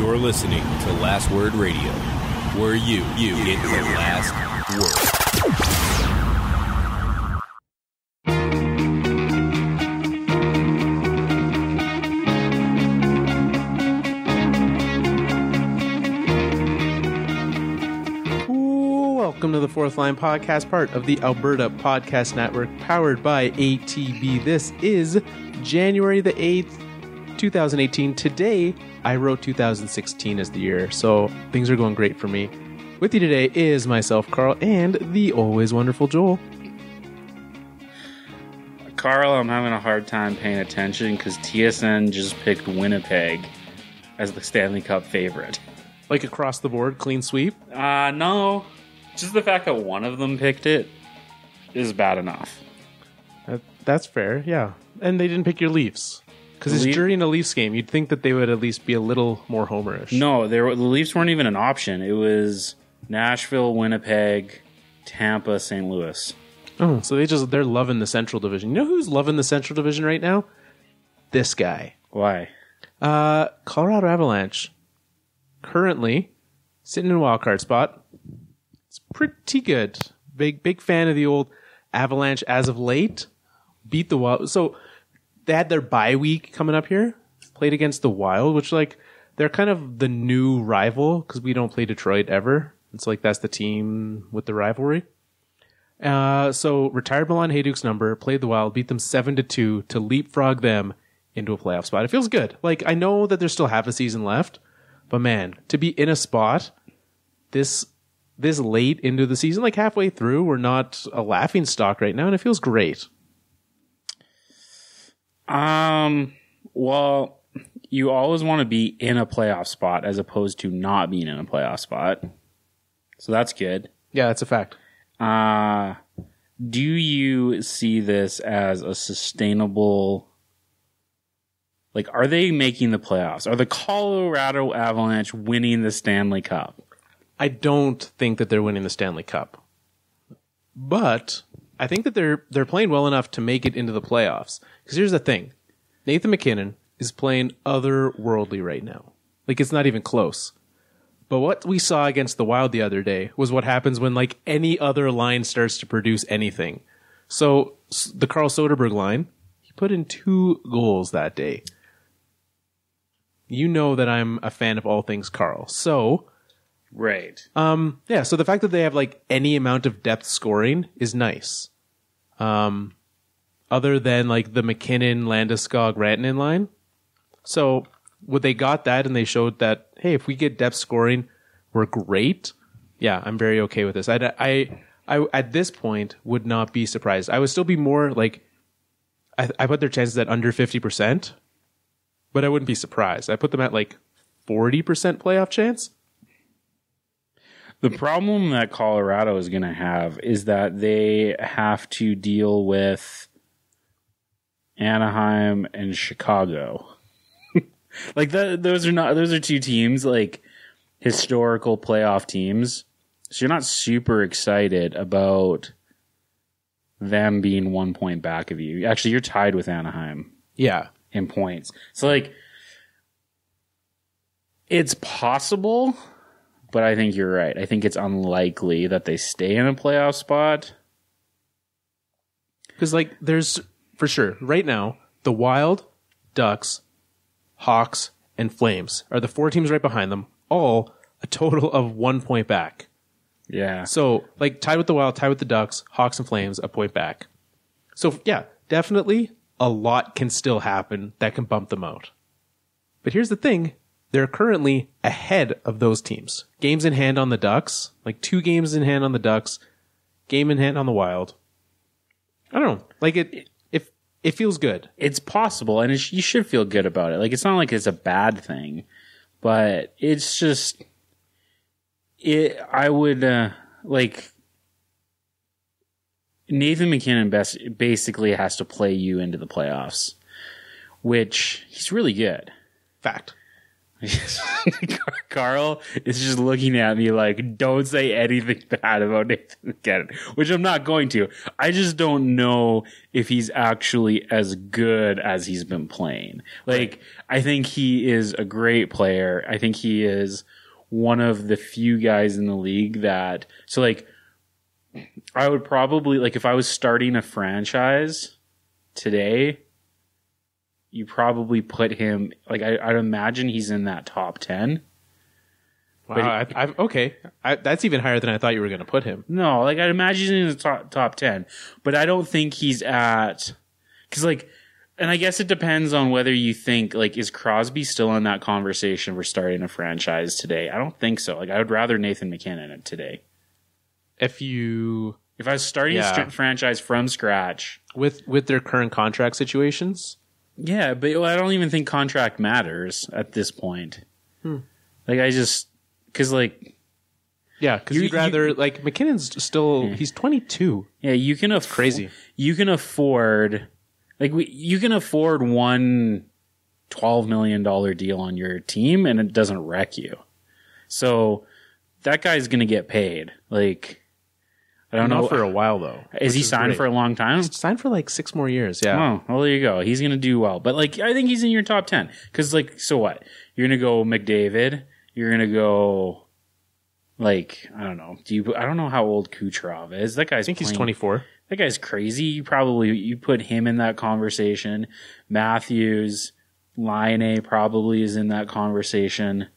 You're listening to Last Word Radio, where you get the last word. Welcome to the Fourth Line Podcast, part of the Alberta Podcast Network, powered by ATB. This is January the 8th, 2018. Today, I wrote 2016 as the year, so things are going great for me. With you today is myself, Carl, and the always wonderful Joel. Carl, I'm having a hard time paying attention because TSN just picked Winnipeg as the Stanley Cup favorite. Like across the board, clean sweep? No. Just the fact that one of them picked it is bad enough. That's fair, yeah. And they didn't pick your Leafs. Because it's during a Leafs game. You'd think that they would at least be a little more homerish. No, the Leafs weren't even an option. It was Nashville, Winnipeg, Tampa, St. Louis. Oh, so they're loving the Central Division. You know who's loving the Central Division right now? This guy. Why? Colorado Avalanche. Currently sitting in a wildcard spot. It's pretty good. Big fan of the old Avalanche as of late. Beat the Wild. So they had their bye week coming up here. Played against the Wild, which they're kind of the new rival because we don't play Detroit ever. It's that's the team with the rivalry. So retired Milan Hajduk's number, played the Wild, beat them 7-2 to leapfrog them into a playoff spot. It feels good. I know that there's still half a season left, but man, to be in a spot this late into the season, halfway through, we're not a laughing stock right now, and it feels great. Well, you always want to be in a playoff spot as opposed to not being in a playoff spot. So that's good. Yeah, that's a fact. Do you see this as a sustainable... are they making the playoffs? Are the Colorado Avalanche winning the Stanley Cup? I don't think that they're winning the Stanley Cup. But I think that they're playing well enough to make it into the playoffs. Because here's the thing. Nathan MacKinnon is playing otherworldly right now. It's not even close. But what we saw against the Wild the other day was what happens when any other line starts to produce anything. So the Carl Soderberg line, he put in 2 goals that day. You know that I'm a fan of all things Carl. So... Right. Yeah, so the fact that they have any amount of depth scoring is nice. Other than the McKinnon, Landeskog, Rantanen line. So when they got that and they showed that, hey, if we get depth scoring, we're great. Yeah, I'm very okay with this. I at this point would not be surprised. I would still be more I put their chances at under 50%, but I wouldn't be surprised. I put them at 40% playoff chance. The problem that Colorado is going to have is that they have to deal with Anaheim and Chicago. Those are 2 teams, historical playoff teams. So you're not super excited about them being 1 point back of you. Actually, you're tied with Anaheim. Yeah. In points. So it's possible. But I think you're right. I think it's unlikely that they stay in a playoff spot. Because, there's, for sure, right now, the Wild, Ducks, Hawks, and Flames are the 4 teams right behind them, all a total of 1 point back. Yeah. So, tied with the Wild, tied with the Ducks, Hawks, and Flames, a point back. So, yeah, definitely a lot can still happen that can bump them out. But here's the thing. They're currently ahead of those teams. Games in hand on the Ducks. 2 games in hand on the Ducks. Game in hand on the Wild. I don't know. It feels good. It's possible, and you should feel good about it. It's not it's a bad thing. But it's just... I would... Nathan MacKinnon basically has to play you into the playoffs. Which, he's really good. Fact. Carl is just looking at me like, don't say anything bad about Nathan McKinnon, which I'm not going to. I just don't know if he's actually as good as he's been playing. Like, I think he is a great player. I think he is one of the few guys in the league that, so like, I would probably, like, if I was starting a franchise today, you probably put him, like, I'd imagine he's in that top 10. Wow, okay. That's even higher than I thought you were going to put him. No, like, I'd imagine he's in the top 10. But I don't think he's at, because, like, and I guess it depends on whether you think, like, is Crosby still in that conversation for starting a franchise today? I don't think so. Like, I would rather Nathan McKinnon today. If I was starting a franchise from scratch. With their current contract situations? Yeah, but I don't even think contract matters at this point. Like, I just, because, like, yeah, because you'd rather, like, McKinnon's still, he's 22. Yeah, you can crazy. You can afford, like, you can afford one $12 million deal on your team and it doesn't wreck you. So that guy's going to get paid. Like, I don't know. For a while, though. Is he signed for a long time? He's signed for like 6 more years, yeah. Oh, well, there you go. He's going to do well. But, like, I think he's in your top 10. Because, like, so what? You're going to go McDavid. You're going to go, like, I don't know. I don't know how old Kucherov is. That guy's he's 24. That guy's crazy. You put him in that conversation. Matthews, Laine probably is in that conversation.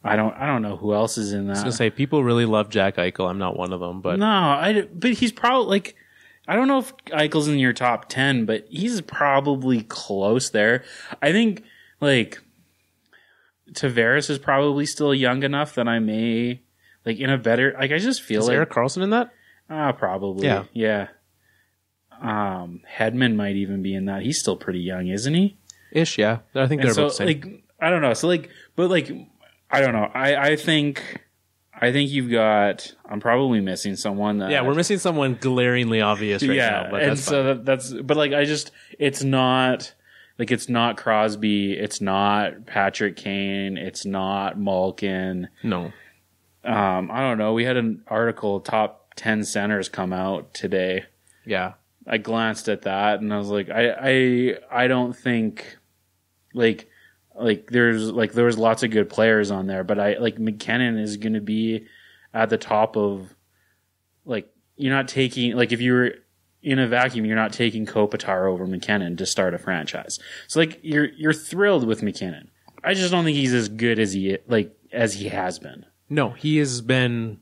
I don't know who else is in that. I was going to say, people really love Jack Eichel. I'm not one of them, but. No, but he's probably, like, I don't know if Eichel's in your top 10, but he's probably close there. I think, like, Tavares is probably still young enough that I may, like, in a better, like, I just feel is Erik Karlsson in that? Probably. Yeah. Hedman might even be in that. He's still pretty young, isn't he? Ish, yeah. I think they're both the same. Like, I don't know. So, like, but, like, I don't know. I think you've got. I'm probably missing someone. We're missing someone glaringly obvious right now. But and that's But, like, it's not. Like, it's not Crosby. It's not Patrick Kane. It's not Malkin. No. I don't know. We had an article, top 10 centers, come out today. Yeah. I glanced at that and I was like, I don't think, like there was lots of good players on there, but McKinnon is going to be at the top of, like, you're not taking, like, if you were in a vacuum, you're not taking Kopitar over McKinnon to start a franchise. So, like, you're thrilled with McKinnon. I just don't think he's as good as he has been. No, he has been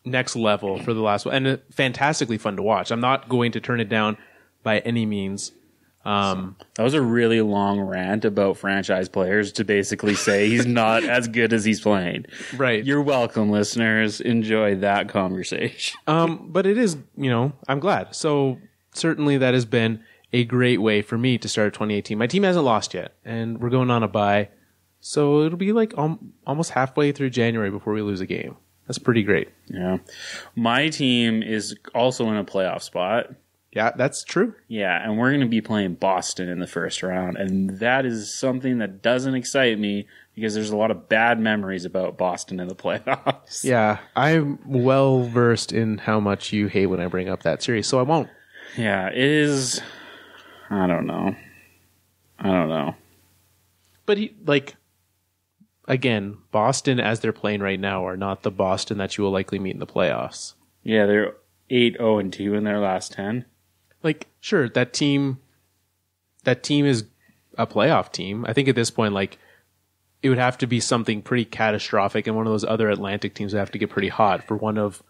next level for the last one, and fantastically fun to watch. I'm not going to turn it down by any means. That was a really long rant about franchise players to basically say he's not as good as he's playing. Right. You're welcome, listeners. Enjoy that conversation. But it is, I'm glad. So certainly that has been a great way for me to start 2018. My team hasn't lost yet, and we're going on a bye. So it'll be like almost halfway through January before we lose a game. That's pretty great. Yeah. My team is also in a playoff spot. Yeah, that's true. Yeah, and we're going to be playing Boston in the first round, and that is something that doesn't excite me because there's a lot of bad memories about Boston in the playoffs. Yeah, I'm well versed in how much you hate when I bring up that series, so I won't. Yeah, it is. I don't know. But again, Boston as they're playing right now are not the Boston that you will likely meet in the playoffs. Yeah, they're 8-0-2 in their last 10. Like, sure, that team is a playoff team. I think at this point, like, it would have to be something pretty catastrophic, and one of those other Atlantic teams would have to get pretty hot for one of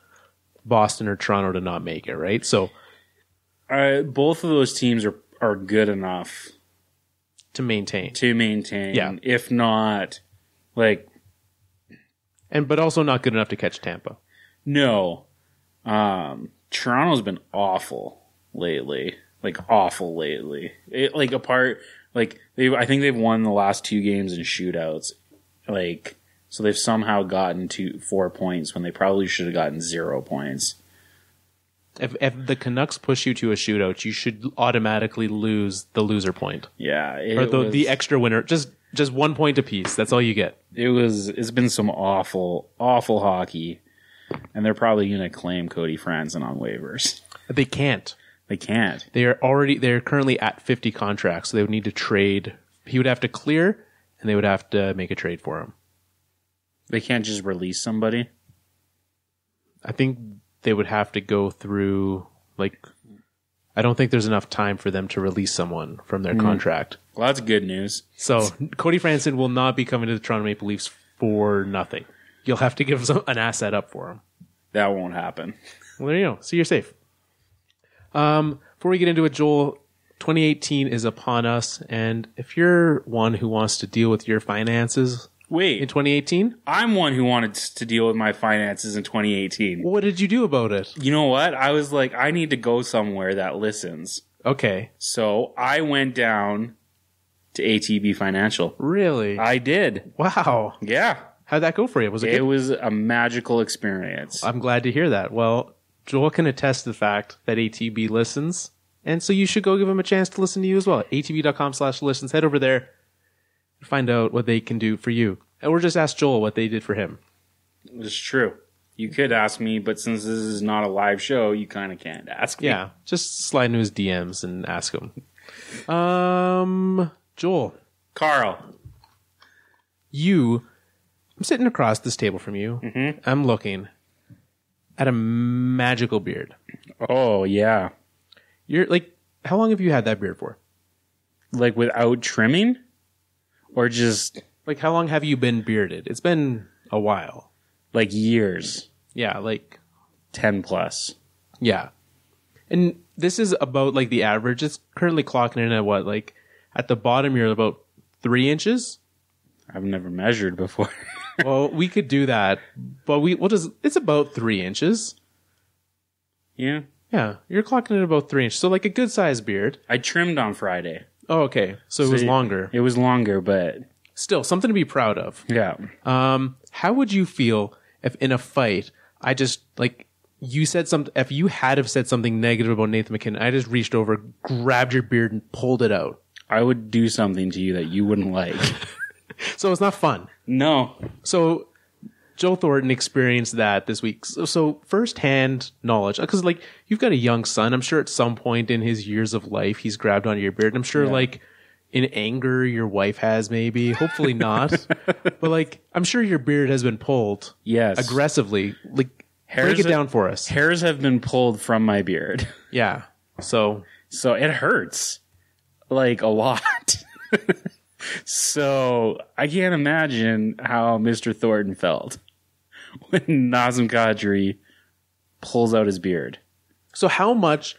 Boston or Toronto to not make it, right? So, both of those teams are good enough to maintain. Yeah. If not, like, but also not good enough to catch Tampa. No. Toronto's been awful lately. I think they've won the last 2 games in shootouts. Like, so they've somehow gotten to 4 points when they probably should have gotten 0 points. If the Canucks push you to a shootout, you should automatically lose the loser point. Yeah. The extra winner. Just Just 1 point apiece. That's all you get. It's been some awful hockey, and they're probably going to claim Cody Franson on waivers. They can't. They can't. They're currently at 50 contracts, so they would need to trade. He would have to clear, and they would have to make a trade for him. They can't just release somebody? I think they would have to go through, I don't think there's enough time for them to release someone from their contract. Well, that's good news. So Cody Franson will not be coming to the Toronto Maple Leafs for nothing. You'll have to give an asset up for him. That won't happen. Well, there you go. So you're safe. Before we get into it, Joel, 2018 is upon us, and if you're one who wants to deal with your finances in 2018, I'm one who wanted to deal with my finances in 2018. what did you do about it? You know what? I was like, I need to go somewhere that listens. Okay. So I went down to ATB Financial. Really? I did. Wow. Yeah. How'd that go for you? Was it good? It was a magical experience. I'm glad to hear that. Well, Joel can attest to the fact that ATB listens, and so you should go give him a chance to listen to you as well. atb.com/listens. Head over there and find out what they can do for you. Or just ask Joel what they did for him. It's true. You could ask me, but since this is not a live show, you kind of can't ask me. Yeah, just slide into his DMs and ask him. Joel. Carl. I'm sitting across this table from you. Mm-hmm. I'm looking at a magical beard. Oh, yeah. You're how long have you had that beard for? Like without trimming? Or just... how long have you been bearded? It's been a while. Like years. Yeah, 10 plus. Yeah. And this is about the average. It's currently clocking in at what? At the bottom, you're about 3 inches? I've never measured before. Well, we could do that, but it's about 3 inches. Yeah. Yeah, you're clocking in at about 3 inches. So a good sized beard. I trimmed on Friday. Oh, okay. So it was longer. It was longer, but... Still, something to be proud of. Yeah. How would you feel if in a fight, I just, you said something, if you had have said something negative about Nathan McKinnon, I just reached over, grabbed your beard, and pulled it out? I would do something to you that you wouldn't like. So it's not fun. No. So Joe Thornton experienced that this week. So firsthand knowledge, because you've got a young son. I'm sure at some point in his years of life, he's grabbed onto your beard. And I'm sure in anger, your wife has maybe, hopefully not. But I'm sure your beard has been pulled. Yes. Aggressively. Break it down for us. Hairs have been pulled from my beard. Yeah. So it hurts. A lot. So I can't imagine how Mr. Thornton felt when Nazem Kadri pulls out his beard. So how much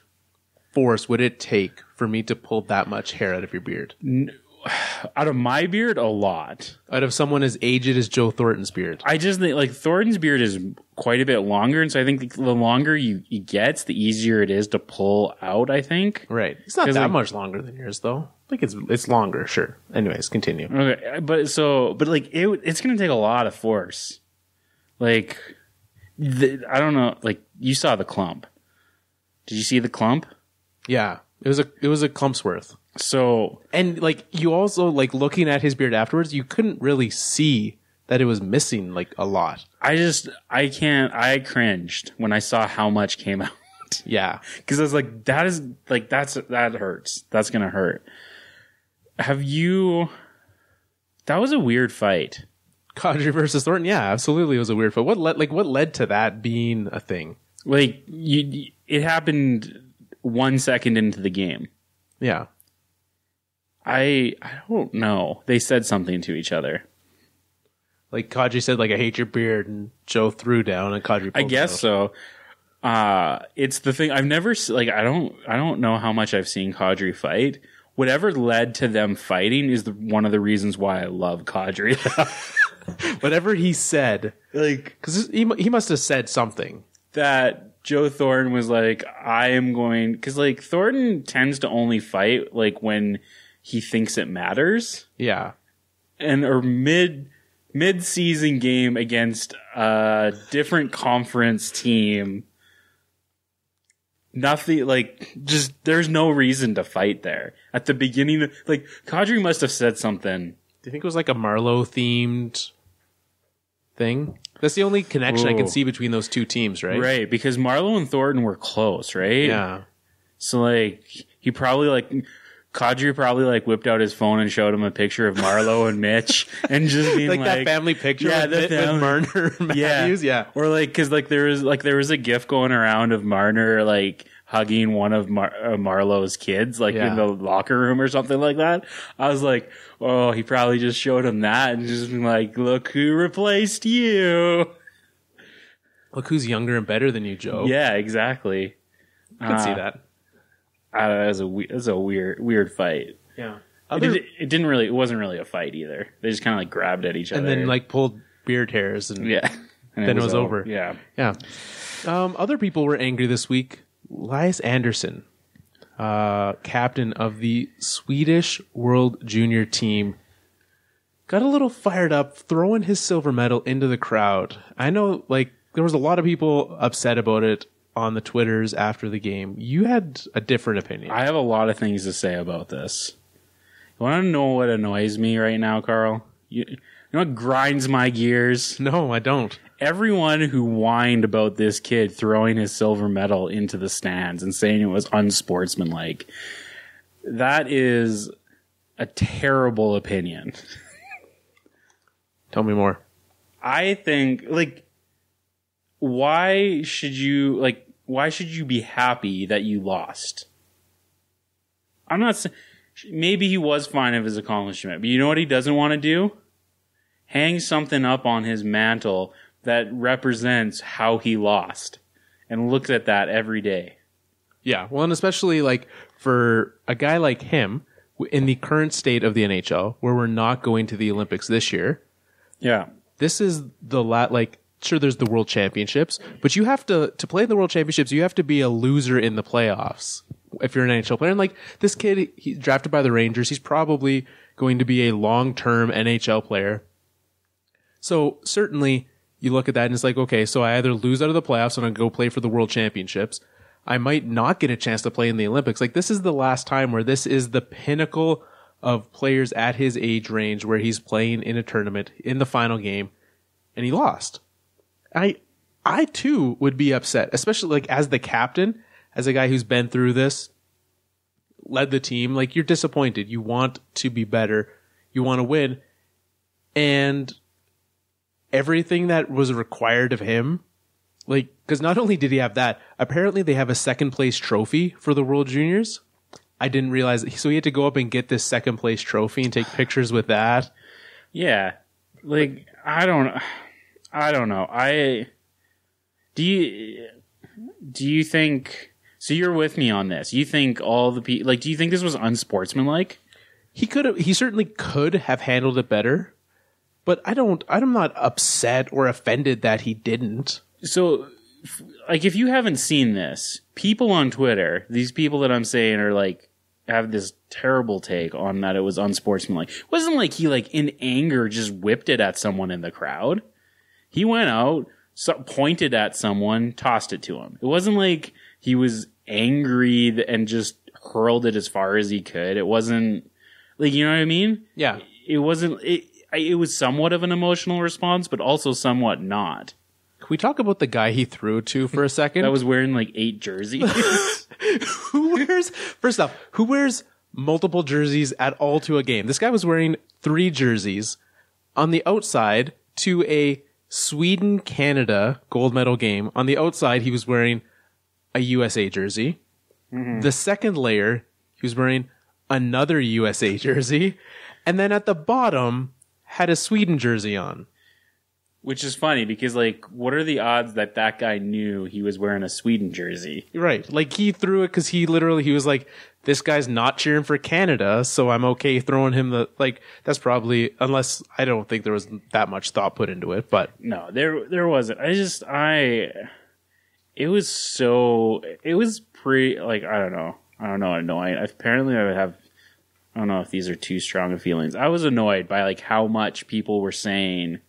force would it take for me to pull that much hair out of your beard? Out of my beard, a lot. Out of someone as aged as Joe Thornton's beard? I just think Thornton's beard is quite a bit longer, and so I think the longer you get, the easier it is to pull out, I think. Right. It's not that much longer than yours, though. It's longer, sure. Anyways, continue. Okay, it's going to take a lot of force. I don't know. You saw the clump. Did you see the clump? Yeah, it was a clump's worth. So, and you also looking at his beard afterwards, you couldn't really see that it was missing a lot. I cringed when I saw how much came out. Yeah, because I was that hurts. That's gonna hurt. That was a weird fight. Kadri versus Thornton. Yeah, absolutely, it was a weird fight. What led to that being a thing? It happened 1 second into the game. Yeah. I don't know. They said something to each other. Kadri said, I hate your beard, and Joe threw down, and Kadri pulled I guess so. It's the thing. I've never, I don't know how much I've seen Kadri fight. Whatever led to them fighting is one of the reasons why I love Kadri. Whatever he said. Because he must have said something. That Joe Thornton was I am going... Because, Thornton tends to only fight, when he thinks it matters. Yeah. Or mid-season game against a different conference team. Nothing, there's no reason to fight there. At the beginning, Kadri must have said something. you think it was like a Marlowe themed thing? That's the only connection I can see between those two teams, right? Right, because Marlowe and Thornton were close, right? Yeah. So like he probably like Kadri probably like whipped out his phone and showed him a picture of Marlowe and Mitch and just being like that family picture with Marner and Matthews, yeah. Or like because like there was a GIF going around of Marner like hugging one of Marlowe's kids like in the locker room or something like that. I was like, oh, he probably just showed him that and just been like, look who replaced you. Look who's younger and better than you, Joe. Yeah, exactly. I could see that. It was a weird fight. Yeah. It wasn't really a fight either. They just kind of like grabbed at each other. And then like pulled beard hairs and and then it was over. Yeah. Yeah. Other people were angry this week. Lias Andersson, captain of the Swedish World Junior team, got a little fired up, throwing his silver medal into the crowd. I know, like, there was a lot of people upset about it on the Twitters after the game. You had a different opinion. I have a lot of things to say about this. You want to know what annoys me right now, Carl? You know what grinds my gears? No, I don't. Everyone who whined about this kid throwing his silver medal into the stands and saying it was unsportsmanlike, that is a terrible opinion. Tell me more. I think, like, why should you be happy that you lost? I'm not saying, maybe he was fine of his accomplishment, but you know what he doesn't want to do? Hang something up on his mantle that represents how he lost and looks at that every day. Yeah, well, and especially like for a guy like him in the current state of the NHL, where we're not going to the Olympics this year. Yeah, this is sure, there's the World Championships, but you have to play in the World Championships. You have to be a loser in the playoffs if you're an NHL player. And like this kid, he's drafted by the Rangers. He's probably going to be a long-term NHL player. So certainly, you look at that and it's like, okay, so I either lose out of the playoffs and I go play for the World Championships. I might not get a chance to play in the Olympics. Like, this is the last time where this is the pinnacle of players at his age range where he's playing in a tournament in the final game and he lost. I too would be upset, especially like as the captain, as a guy who's been through this, led the team. Like, you're disappointed. You want to be better. You want to win. And everything that was required of him, like, because not only did he have that, apparently they have a second place trophy for the World Juniors. I didn't realize it. So he had to go up and get this second place trophy and take pictures with that. Yeah. Like, I don't know. Do you think, so you're with me on this? You think all the people, like, do you think this was unsportsmanlike? He certainly could have handled it better. But I'm not upset or offended that he didn't. So, like, if you haven't seen this, people on Twitter, these people that I'm saying are like, have this terrible take on that it was unsportsmanlike. It wasn't like he, like, in anger just whipped it at someone in the crowd. He went out, pointed at someone, tossed it to him. It wasn't like he was angry and just hurled it as far as he could. It wasn't, like, you know what I mean? Yeah. It wasn't, it was somewhat of an emotional response, but also somewhat not. Can we talk about the guy he threw to for a second? That was wearing like 8 jerseys. First off, who wears multiple jerseys at all to a game? This guy was wearing 3 jerseys on the outside to a Sweden-Canada gold medal game. On the outside, he was wearing a USA jersey. Mm-hmm. The second layer, he was wearing another USA jersey. And then at the bottom, had a Sweden jersey on. Which is funny because, like, what are the odds that guy knew he was wearing a Sweden jersey? Right. Like, he threw it because he was like, this guy's not cheering for Canada, so I'm okay throwing him that's probably, unless I don't think there was that much thought put into it, but. No, there wasn't. It was pretty, like, I don't know, annoying. Apparently I don't know if these are too strong of feelings. I was annoyed by, like, how much people were saying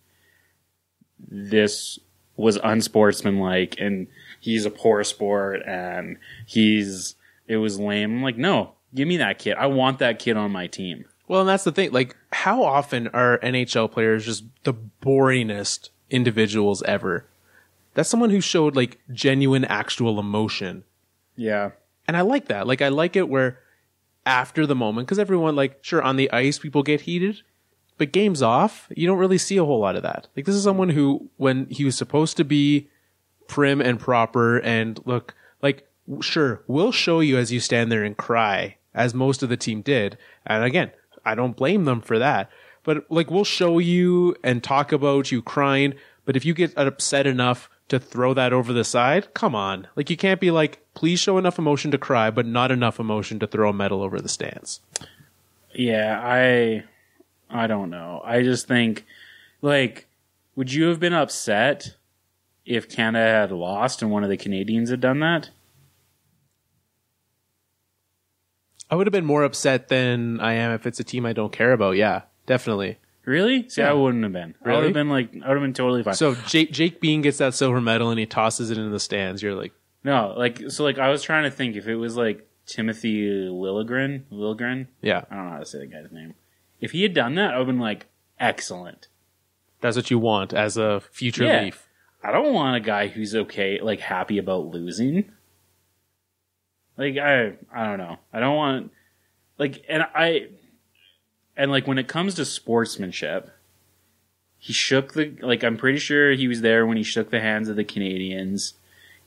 this was unsportsmanlike and he's a poor sport and it was lame. I'm like, no, give me that kid. I want that kid on my team. Well, and that's the thing. Like, how often are NHL players just the boringest individuals ever? That's someone who showed like genuine, actual emotion. Yeah. And I like that. Like, I like it where after the moment, because everyone, like, sure, on the ice, people get heated, but games off, you don't really see a whole lot of that. Like, this is someone who, when he was supposed to be prim and proper and look, like, sure, we'll show you as you stand there and cry, as most of the team did. And again, I don't blame them for that. But, like, we'll show you and talk about you crying, but if you get upset enough to throw that over the side, come on. Like, you can't be like, please show enough emotion to cry, but not enough emotion to throw a medal over the stands. Yeah, I don't know. I just think, like, would you have been upset if Canada had lost and one of the Canadians had done that? I would have been more upset than I am if it's a team I don't care about. Yeah, definitely. Really? See, Yeah. I wouldn't have been. Really? I would have been totally fine. So Jake Bean gets that silver medal and he tosses it into the stands. You're like, No, I was trying to think if it was like Timothy Liljegren. yeah, I don't know how to say the guy's name. If he had done that, I would have been like, excellent. that's what you want as a future Yeah. Leaf. I don't want a guy who's okay, like happy about losing. Like I don't know. I don't want like and like when it comes to sportsmanship, he shook I'm pretty sure he was there when he shook the hands of the Canadians.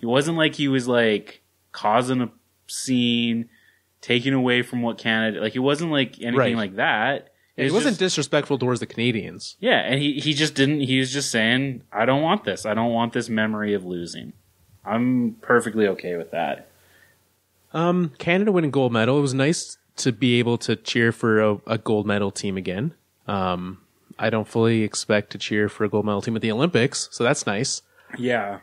It wasn't like he was like causing a scene, taking away from what Canada, like it wasn't like anything Right. like that. He wasn't disrespectful towards the Canadians. Yeah, and he just didn't. He was just saying, "I don't want this. I don't want this memory of losing." I'm perfectly okay with that. Canada winning gold medal. It was nice to be able to cheer for a gold medal team again. I don't fully expect to cheer for a gold medal team at the Olympics, so that's nice. Yeah,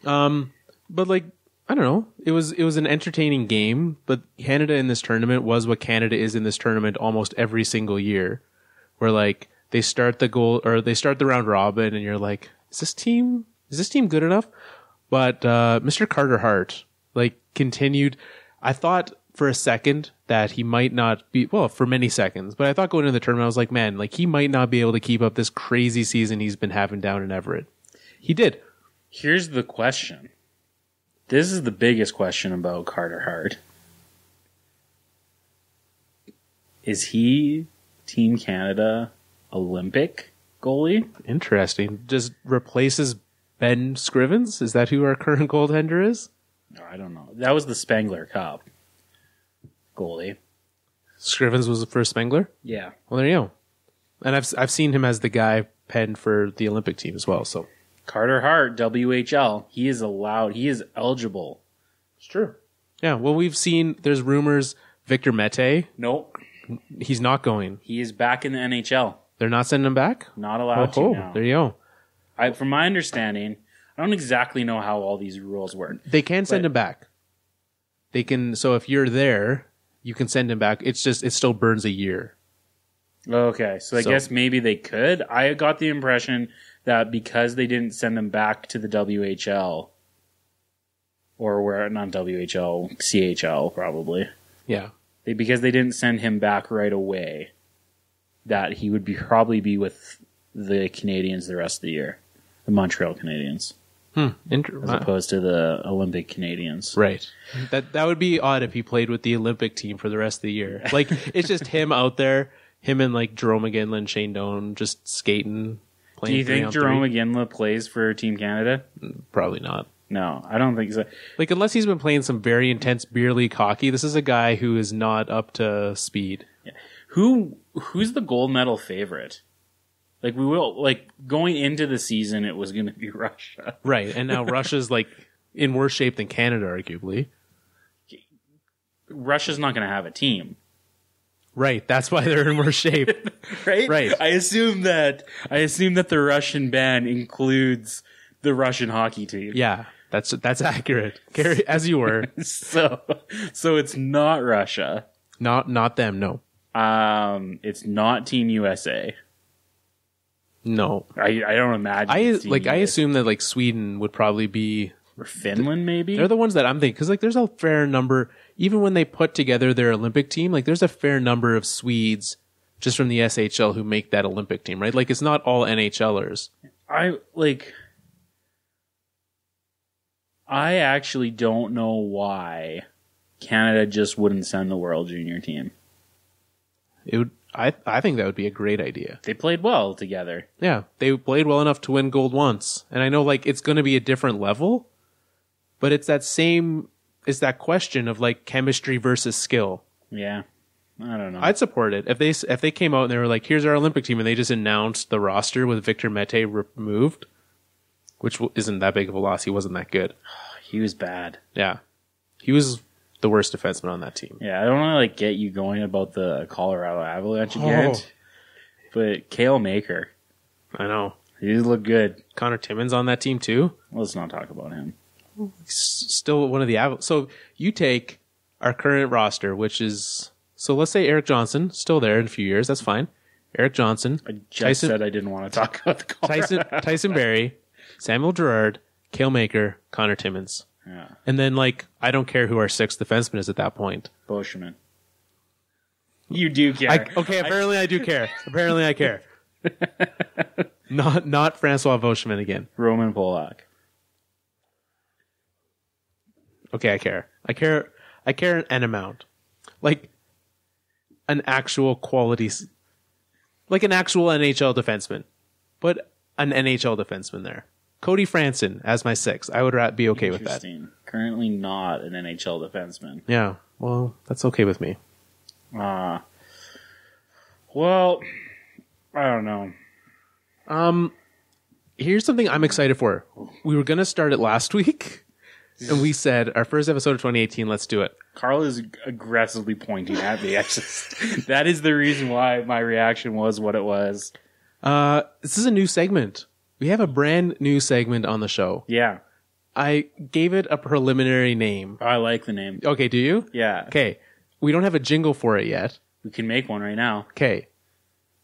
But like, I don't know. It was an entertaining game, but Canada in this tournament was what Canada is in this tournament almost every single year. Where like they start the round robin and you're like, is this team good enough? But Mr. Carter Hart like continued. I thought for a second that he might not be, well, for many seconds, but I thought going into the tournament I was like, man, like he might not be able to keep up this crazy season he's been having down in Everett. He did. here's the question. This is the biggest question about Carter Hart. Is he Team Canada Olympic goalie? Interesting. Just replaces Ben Scrivens? Is that who our current goaltender is? No, I don't know. That was the Spengler Cup goalie. Scrivens was the first Spengler? Yeah. Well, there you go. And I've seen him as the guy penned for the Olympic team as well. So Carter Hart, WHL. He is eligible. it's true. Yeah. Well, we've seen. There's rumors. Victor Mete. Nope. He's not going. He is back in the NHL. They're not sending him back. Not allowed to now. There you go. From my understanding, I don't exactly know how all these rules work. They can send him back. They can. So if you're there, you can send him back. It's just it still burns a year. Okay, so I guess maybe they could. I got the impression that because they didn't send him back to the WHL, or where not WHL, CHL probably. Yeah. Because they didn't send him back right away, that he would probably be with the Canadians the rest of the year, the Montreal Canadiens, as opposed to the Olympic Canadians. Right. That would be odd if he played with the Olympic team for the rest of the year. Like it's just him out there, him and like Jerome McGinley, Shane Doan, just skating. Do you think Jerome McGinley plays for Team Canada? Probably not. No, I don't think so. Like unless he's been playing some very intense beer league hockey, this is a guy who is not up to speed. Yeah. Who's the gold medal favorite? Like going into the season, it was going to be Russia, right? And now Russia's like in worse shape than Canada, arguably. Russia's not going to have a team, right? That's why they're in worse shape, right? Right. I assume that the Russian ban includes the Russian hockey team. Yeah, that's accurate. As you were. So it's not Russia. Not them. No. It's not Team USA. No, I don't imagine. I assume that like Sweden would probably be, or Finland maybe. They're the ones that I'm thinking because like there's a fair number. Even when they put together their Olympic team, like there's a fair number of Swedes just from the SHL who make that Olympic team, right? Like, it's not all NHLers. I actually don't know why Canada just wouldn't send the World Junior team. It would. I think that would be a great idea. They played well together. Yeah, they played well enough to win gold once. And I know, like, it's going to be a different level, but it's that question of, like, chemistry versus skill. Yeah. I don't know. I'd support it. If they came out and they were like, here's our Olympic team, and they just announced the roster with Victor Mete removed, which isn't that big of a loss. He wasn't that good. He was bad. Yeah. He was the worst defenseman on that team. Yeah, I don't want to like get you going about the Colorado Avalanche again, but Cale Maker. I know. He looked good. Connor Timmins on that team too. Let's not talk about him. He's still one of the Avalanche. So you take our current roster, which is, so let's say Eric Johnson, still there in a few years. That's fine. Eric Johnson. I just said I didn't want to talk about the Colorado. Tyson Barrie, Samuel Girard, Cale Maker, Connor Timmins. Yeah. And then, like, I don't care who our sixth defenseman is at that point. Boschman. You do care. Apparently I do care. Apparently I care. Not Francois Boschman again. Roman Polak. Okay, I care. I care an amount. Like, an actual quality, like an actual NHL defenseman. But an NHL defenseman there. Cody Franson as my sixth. I would be okay with that. Currently not an NHL defenseman. Yeah, well, that's okay with me. Well, I don't know. Here's something I'm excited for. We were going to start it last week, and we said, our first episode of 2018, let's do it. Carl is aggressively pointing at me. That is the reason why my reaction was what it was. This is a new segment. We have a brand new segment on the show. Yeah. I gave it a preliminary name. I like the name. Okay, do you? Yeah. Okay. We don't have a jingle for it yet. We can make one right now. Okay.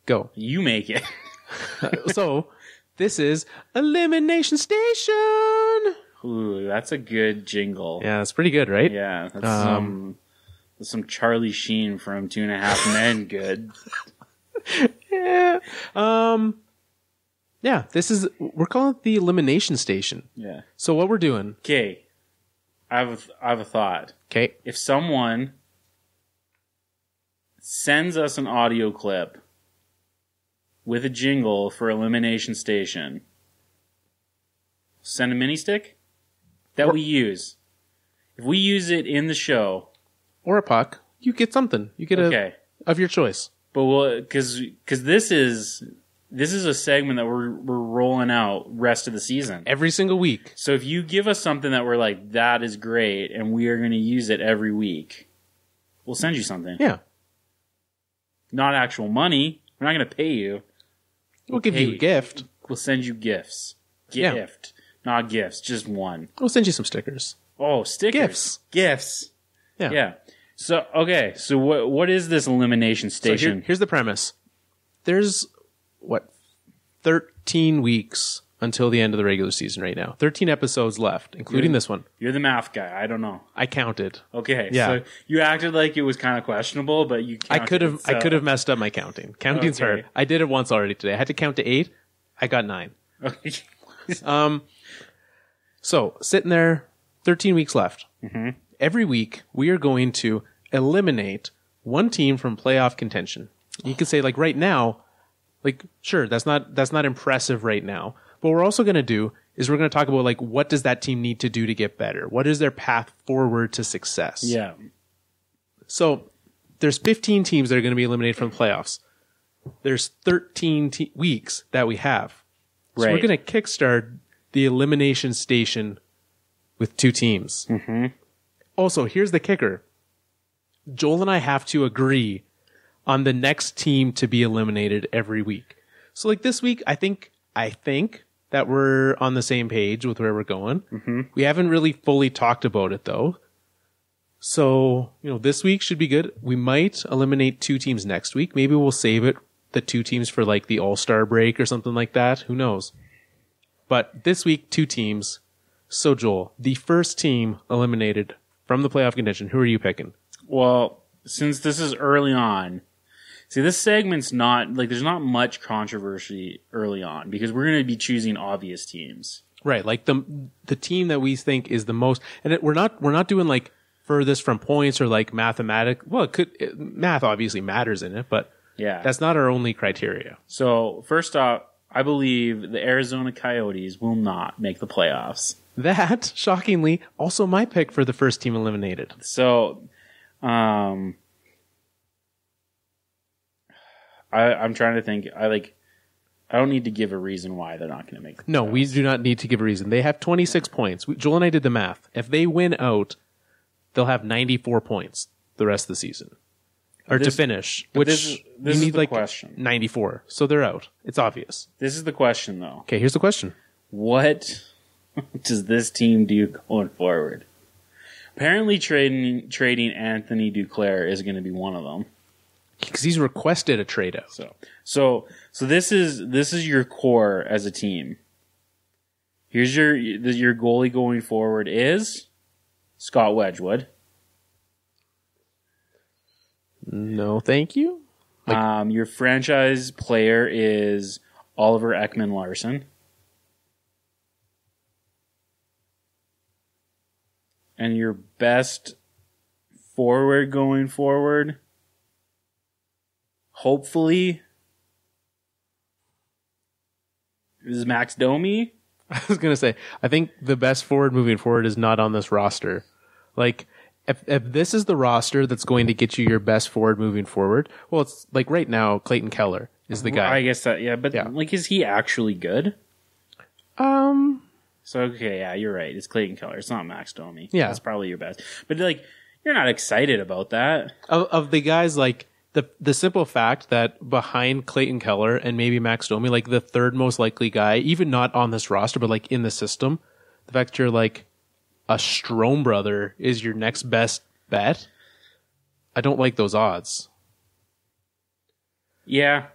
Go. You make it. So, this is Elimination Station. Ooh, that's a good jingle. Yeah, that's pretty good, right? Yeah. That's some Charlie Sheen from 2.5 Men good. Yeah. Yeah, we're calling it the Elimination Station. Yeah. So what we're doing. Okay. I have a thought. Okay. If someone sends us an audio clip with a jingle for Elimination Station, send a mini stick that we use. If we use it in the show. Or a puck, you get something. You get of your choice. But because this is a segment that we're rolling out rest of the season. Every single week. So if you give us something that we're like, that is great, and we are going to use it every week, we'll send you something. Yeah. Not actual money. We're not going to pay you. We'll give you a gift. We'll send you gifts. Gift. Not gifts, just one. We'll send you some stickers. Oh, stickers. Gifts. Yeah. So, okay. So what is this Elimination Station? So here's the premise. There's, 13 weeks until the end of the regular season right now. 13 episodes left, including this one. You're the math guy. I don't know. I counted. Okay. Yeah. So you acted like it was kind of questionable, but you counted. I could have messed up my counting. Counting's hard. I did it once already today. I had to count to 8. I got 9. Okay. So, sitting there, 13 weeks left. Mm-hmm. Every week, we are going to eliminate one team from playoff contention. You could say, like, right now, like, sure, that's not impressive right now. But what we're also going to do is we're going to talk about, like, what does that team need to do to get better? What is their path forward to success? Yeah. So, there's 15 teams that are going to be eliminated from the playoffs. There's 13 weeks that we have. So Right. we're going to kickstart the Elimination Station with 2 teams. Mm-hmm. Also, here's the kicker. Joel and I have to agree on the next team to be eliminated every week. So, like, this week, I think that we're on the same page with where we're going. Mm-hmm. We haven't really fully talked about it, though. So, this week should be good. We might eliminate 2 teams next week. Maybe we'll save the 2 teams for, like, the All-Star break or something like that. Who knows? But this week, 2 teams. So, Joel, the first team eliminated from the playoff contention, who are you picking? Well, since this is early on, See, this segment's not like there's not much controversy early on because we're going to be choosing obvious teams. Right, like the team that we think is the most, and we're not doing like furthest from points or like mathematic. Well, math obviously matters in it, but yeah, that's not our only criteria. So first off, I believe the Arizona Coyotes will not make the playoffs. That, shockingly, also my pick for the first team eliminated. So, I'm trying to think. I don't need to give a reason why they're not going to make the playoffs. No, we do not need to give a reason. They have 26 points. Joel and I did the math. If they win out, they'll have 94 points the rest of the season. Or to finish, which this you is need the like question. 94. So they're out. It's obvious. This is the question, though. Okay, here's the question. What does this team do going forward? Apparently, trading Anthony Duclair is going to be one of them. Because he's requested a trade out. So this is your core as a team. Here's your goalie going forward is Scott Wedgwood. No, thank you. Your franchise player is Oliver Ekman-Larsson. And your best forward going forward, hopefully, is Max Domi. I was going to say, I think the best forward moving forward is not on this roster. Like, if this is the roster that's going to get you your best forward moving forward, well, it's like right now, Clayton Keller is the guy. I guess that, yeah, but like, is he actually good? So, okay, yeah, you're right. It's Clayton Keller. It's not Max Domi. Yeah. That's probably your best. But, like, you're not excited about that. Of the guys, like, the simple fact that behind Clayton Keller and maybe Max Domi, like, the third most likely guy, even not on this roster, but, like, in the system, the fact that you're, like, a Strome brother is your next best bet, I don't like those odds. Yeah.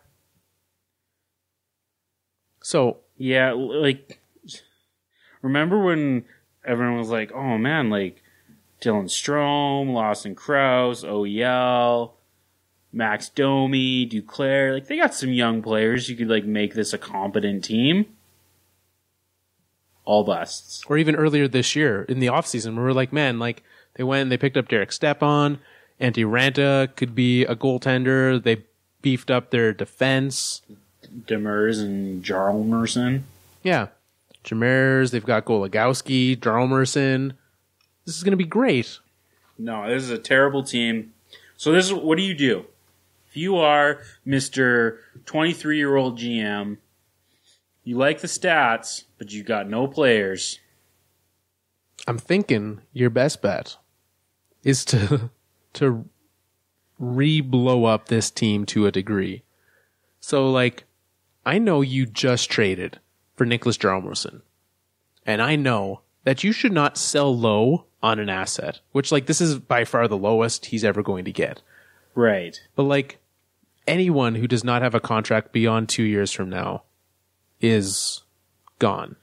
So. Yeah, like, remember when everyone was like, oh man, like, Dylan Strome, Lawson Krause, OEL, Max Domi, Duclair, like, they got some young players. You could, like, make this a competent team. All busts. Or even earlier this year in the offseason, we were like, man, like, they picked up Derek Stepan, Antti Ranta could be a goaltender. They beefed up their defense. Demers and Jarlmerson. Yeah. Demers, they've got Golagowski, Jarlmerson. This is going to be great. No, this is a terrible team. So this is, what do? If you are Mr. 23-year-old GM, you like the stats, but you got no players. I'm thinking your best bet is to re-blow up this team to a degree. So, like, I know you just traded for Nicholas Jarlmerson, and I know that you should not sell low on an asset, which, like, this is by far the lowest he's ever going to get. Right. But, like, anyone who does not have a contract beyond 2 years from now is gone.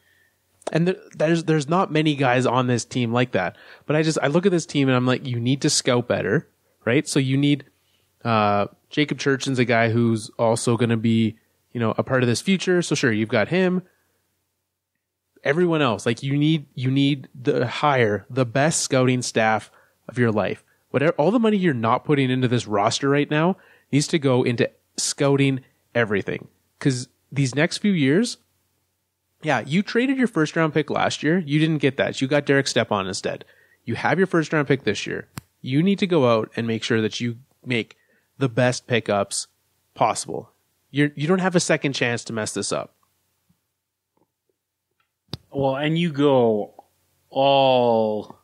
And there's not many guys on this team like that. But I look at this team and I'm like, you need to scout better, right? So you need Jacob Churchin's a guy who's also going to be, a part of this future. So sure, you've got him. Everyone else, like you need to hire the best scouting staff of your life. Whatever, all the money you're not putting into this roster right now needs to go into scouting everything. Because these next few years, yeah, you traded your first round pick last year. You didn't get that. You got Derek Stepan instead. You have your first round pick this year. You need to go out and make sure that you make the best pickups possible. You don't have a second chance to mess this up. Well, and you go all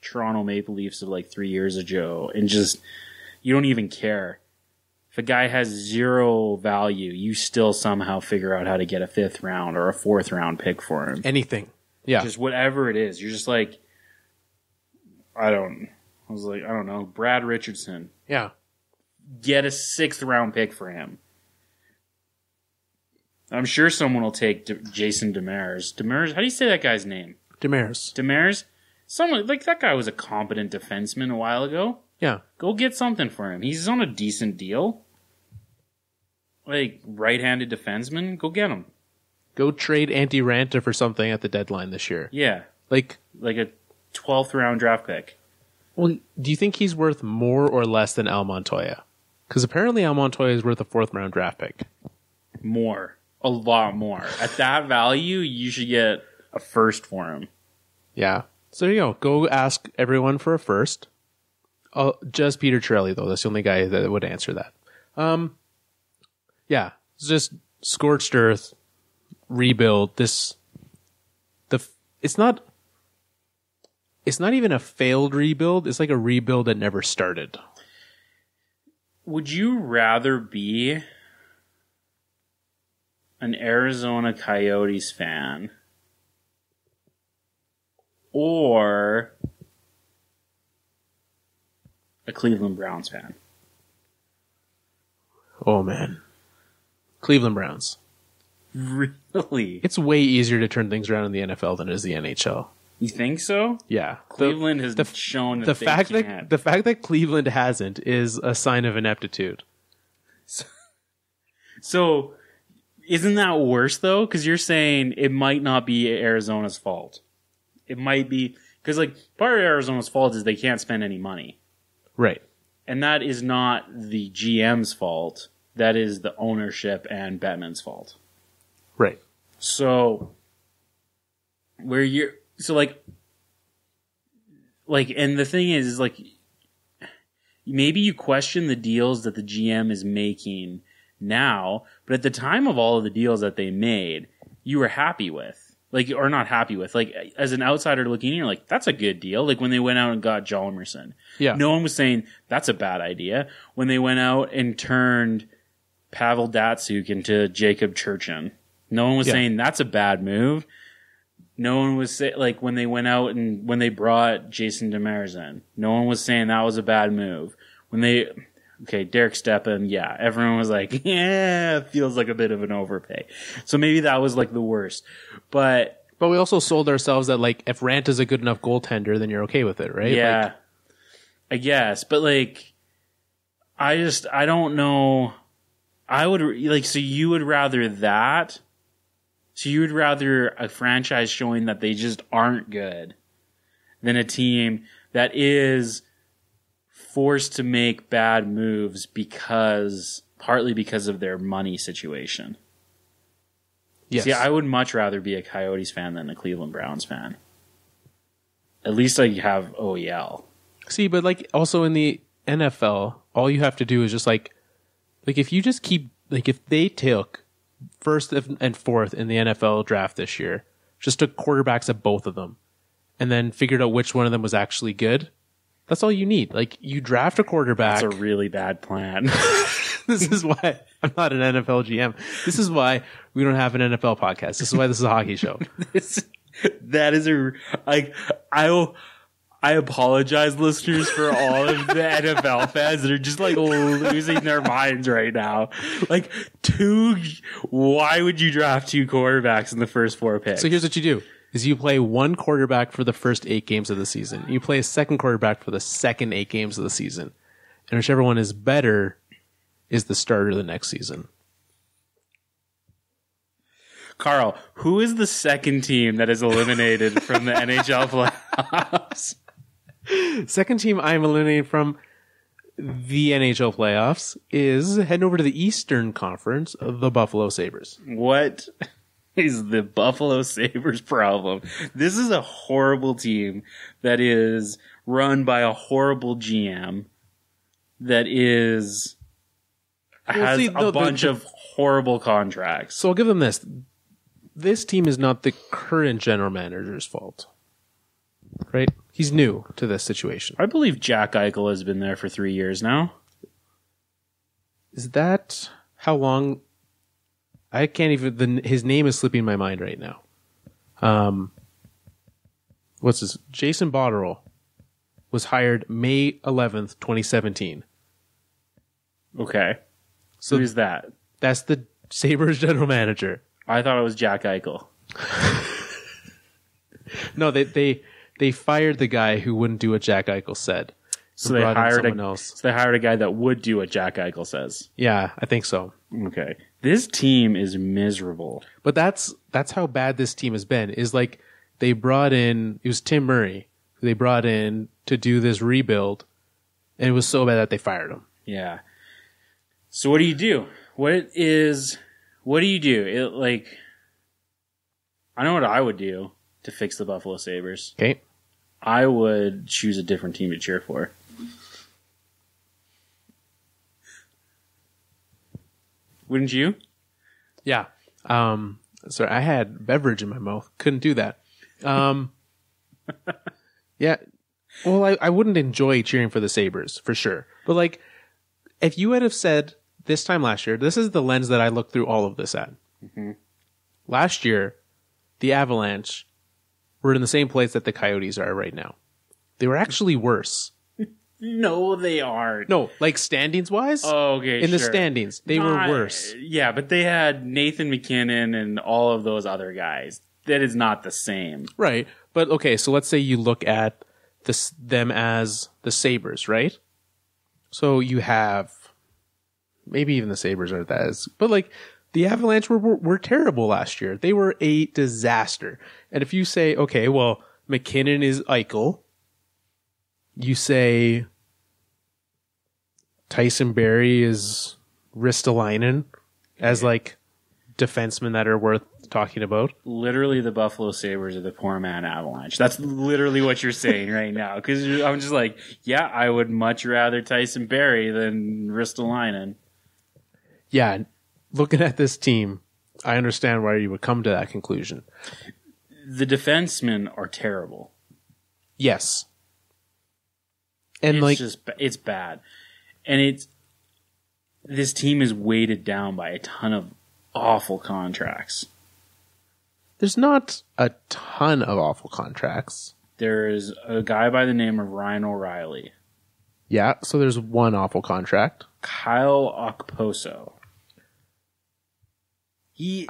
Toronto Maple Leafs of like 3 years ago and just, you don't even care. If a guy has zero value, you still somehow figure out how to get a 5th round or a 4th round pick for him. Anything. Yeah. Just whatever it is. You're just like, I don't know, Brad Richardson. Yeah. Get a 6th round pick for him. I'm sure someone will take Jason Demers. Demers, how do you say that guy's name? Demers. Demers? Someone, like, that guy was a competent defenseman a while ago. Yeah. Go get something for him. He's on a decent deal. Like, right-handed defenseman, go get him. Go trade Antti Ranta for something at the deadline this year. Yeah. Like a 12th round draft pick. Well, do you think he's worth more or less than Al Montoya? Because apparently Al Montoya is worth a 4th round draft pick. More. A lot more. At that value, you should get a first for him. Yeah. So there you go. Go ask everyone for a first. Just Peter Chiarelli, though. That's the only guy that would answer that. Yeah. It's just scorched earth, rebuild. It's not even a failed rebuild. It's like a rebuild that never started. Would you rather be an Arizona Coyotes fan or a Cleveland Browns fan? Oh, man. Cleveland Browns. Really? It's way easier to turn things around in the NFL than it is the NHL. You think so? Yeah. Cleveland has shown that the fact that Cleveland hasn't is a sign of ineptitude. So isn't that worse, though? Because you're saying it might not be Arizona's fault. It might be... Because, like, part of Arizona's fault is they can't spend any money. Right. And that is not the GM's fault. That is the ownership and Bettman's fault. Right. So, where you're... So, like, and the thing is, like, maybe you question the deals that the GM is making now, but at the time of all of the deals that they made, you were happy with. Like, or not happy with. Like, as an outsider looking in, you're like, that's a good deal. Like, when they went out and got Hjalmarsson. Yeah. No one was saying, that's a bad idea. When they went out and turned Pavel Datsyuk into Jacob Churchin. No one was saying, that's a bad move. No one was saying, like, when they went out and when they brought Jason Demers in, no one was saying that was a bad move. When Derek Stepan, yeah, everyone was like, yeah, it feels like a bit of an overpay. So maybe that was, like, the worst. But we also sold ourselves that, like, if Ranta's a good enough goaltender, then you're okay with it, right? Yeah. Like, I guess. But, like, I don't know. I would, like, so you would rather that? So you would rather a franchise showing that they just aren't good than a team that is forced to make bad moves partly because of their money situation. yes. See, I would much rather be a Coyotes fan than a Cleveland Browns fan. At least I have OEL. See, but, like, also in the NFL, all you have to do is just, like if you just keep, like, if they took 1st and 4th in the NFL draft this year, just took quarterbacks of both of them, and then figured out which one of them was actually good. That's all you need. Like, you draft a quarterback. That's a really bad plan. This is why I'm not an NFL GM. This is why we don't have an NFL podcast. This is why this is a hockey show. That is I apologize, listeners, for all of the NFL fans that are just, like, losing their minds right now. Like, why would you draft 2 quarterbacks in the first 4 picks? So here's what you do. Is you play one quarterback for the first 8 games of the season. You play a second quarterback for the second 8 games of the season. And whichever one is better is the starter the next season. Carl, who is the second team that is eliminated from the NHL playoffs? Second team I'm eliminated from the NHL playoffs is heading over to the Eastern Conference of the Buffalo Sabres. What is the Buffalo Sabres problem? This is a horrible team that is run by a horrible GM that has a bunch of horrible contracts. So I'll give them this. This team is not the current general manager's fault. Right? He's new to this situation. I believe Jack Eichel has been there for 3 years now. Is that how long? I can't even... his name is slipping my mind right now. What's his... Jason Botterill was hired May 11th, 2017. Okay. So who's that? That's the Sabres general manager. I thought it was Jack Eichel. No, they fired the guy who wouldn't do what Jack Eichel said. So they brought in hired someone else. So they hired a guy that would do what Jack Eichel says. Yeah, I think so. Okay. This team is miserable. But that's how bad this team has been. Is like they brought in, it was Tim Murray who they brought in to do this rebuild, and it was so bad that they fired him. Yeah. So what do you do? What do you do? I know what I would do to fix the Buffalo Sabres. Okay. I would choose a different team to cheer for. Wouldn't you? Yeah. Sorry, I had beverage in my mouth. Couldn't do that. Yeah. Well, I wouldn't enjoy cheering for the Sabres, for sure. But, like, if you had have said this time last year, this is the lens that I looked through all of this at. Mm-hmm. Last year, the Avalanche were in the same place that the Coyotes are right now. They were actually worse. No, they aren't. No, like standings-wise? Oh, okay, in the standings, they were worse. Yeah, but they had Nathan McKinnon and all of those other guys. That is not the same. Right. But, okay, so let's say you look at them as the Sabres, right? So you have, maybe even the Sabres aren't that as, but like the Avalanche were terrible last year. They were a disaster. And if you say, okay, well, McKinnon is Eichel, you say Tyson Barrie is Ristolainen as like defensemen that are worth talking about. Literally, the Buffalo Sabres are the poor man Avalanche. That's literally what you're saying right now. Because I'm just like, yeah, I would much rather Tyson Barrie than Ristolainen. Yeah, looking at this team, I understand why you would come to that conclusion. The defensemen are terrible. Yes. And it's bad. And this team is weighted down by a ton of awful contracts. There's not a ton of awful contracts. There's a guy by the name of Ryan O'Reilly. Yeah, so there's one awful contract. Kyle Okposo. He's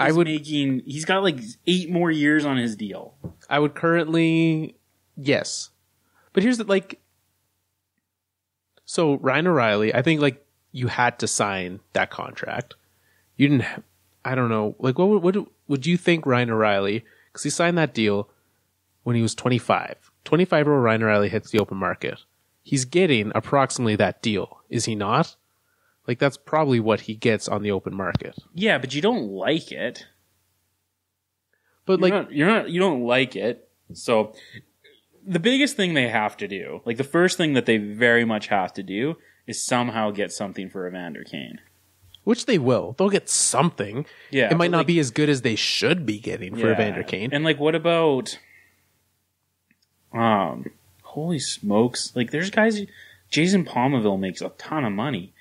got like 8 more years on his deal. I would currently, yes. But here's so Ryan O'Reilly, I think like you had to sign that contract. You didn't, I don't know, like what would you think Ryan O'Reilly, because he signed that deal when he was 25. 25-year-old Ryan O'Reilly hits the open market. He's getting approximately that deal, is he not? Like that's probably what he gets on the open market. Yeah, but you don't like it. But you don't like it. So the biggest thing they have to do, like the first thing that they very much have to do, is somehow get something for Evander Kane. Which they will. They'll get something. Yeah, it might not be as good as they should be getting for Evander Kane. And like, what about? Holy smokes! Like, there's guys. Jason Palmaville makes a ton of money.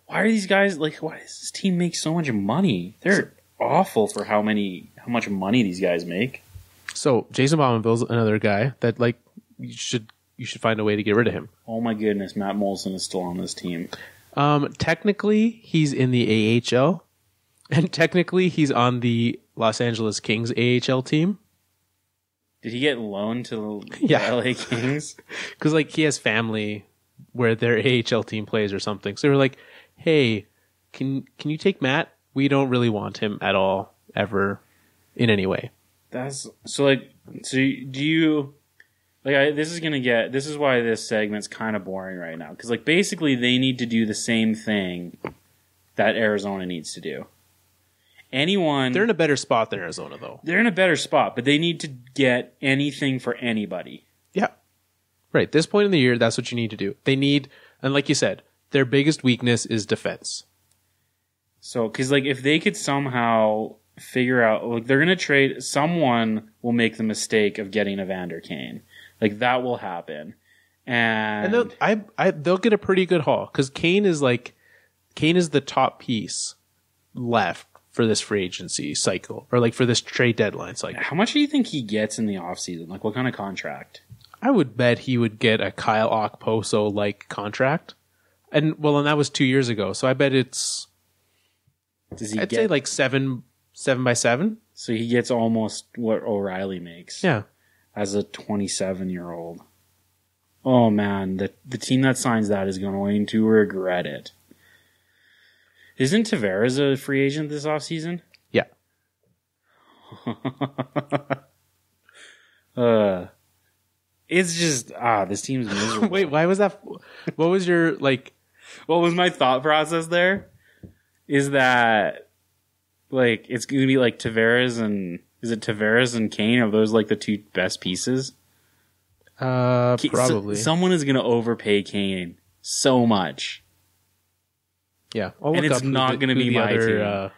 Why are these guys like? Why does this team make so much money? They're awful for how much money these guys make. So Jason Palmaville's another guy that like you should find a way to get rid of him. Oh my goodness, Matt Molson is still on this team. Technically, he's in the AHL, and technically, he's on the Los Angeles Kings AHL team. Did he get loaned to the LA Kings? Because like he has family where their AHL team plays or something. So they were like, "Hey, can you take Matt? We don't really want him at all, ever, in any way." That's so like. So do you? Like this is why this segment's kind of boring right now, because like basically they need to do the same thing that Arizona needs to do. They're in a better spot than Arizona, though. They're in a better spot, but they need to get anything for anybody. Yeah, right. This point in the year, that's what you need to do. They need, and like you said, their biggest weakness is defense. So, because like if they could somehow figure out, like they're going to trade, someone will make the mistake of getting Evander Kane. Like that will happen, and they'll get a pretty good haul because Kane is the top piece left for this free agency cycle, or like for this trade deadline cycle. How much do you think he gets in the offseason? Like what kind of contract? I would bet he would get a Kyle Okposo like contract, and that was 2 years ago. So I bet it's. I'd say like 7 by 7. So he gets almost what O'Reilly makes. Yeah. As a 27-year-old. Oh man, the team that signs that is going to regret it. Isn't Tavares a free agent this offseason? Yeah. It's just this team's miserable. Wait, why was that? What was your What was my thought process there? Is that it's going to be like Tavares and is it Tavares and Kane? Are those the two best pieces? Probably. Someone is going to overpay Kane so much. Yeah, and it's not going to be my team.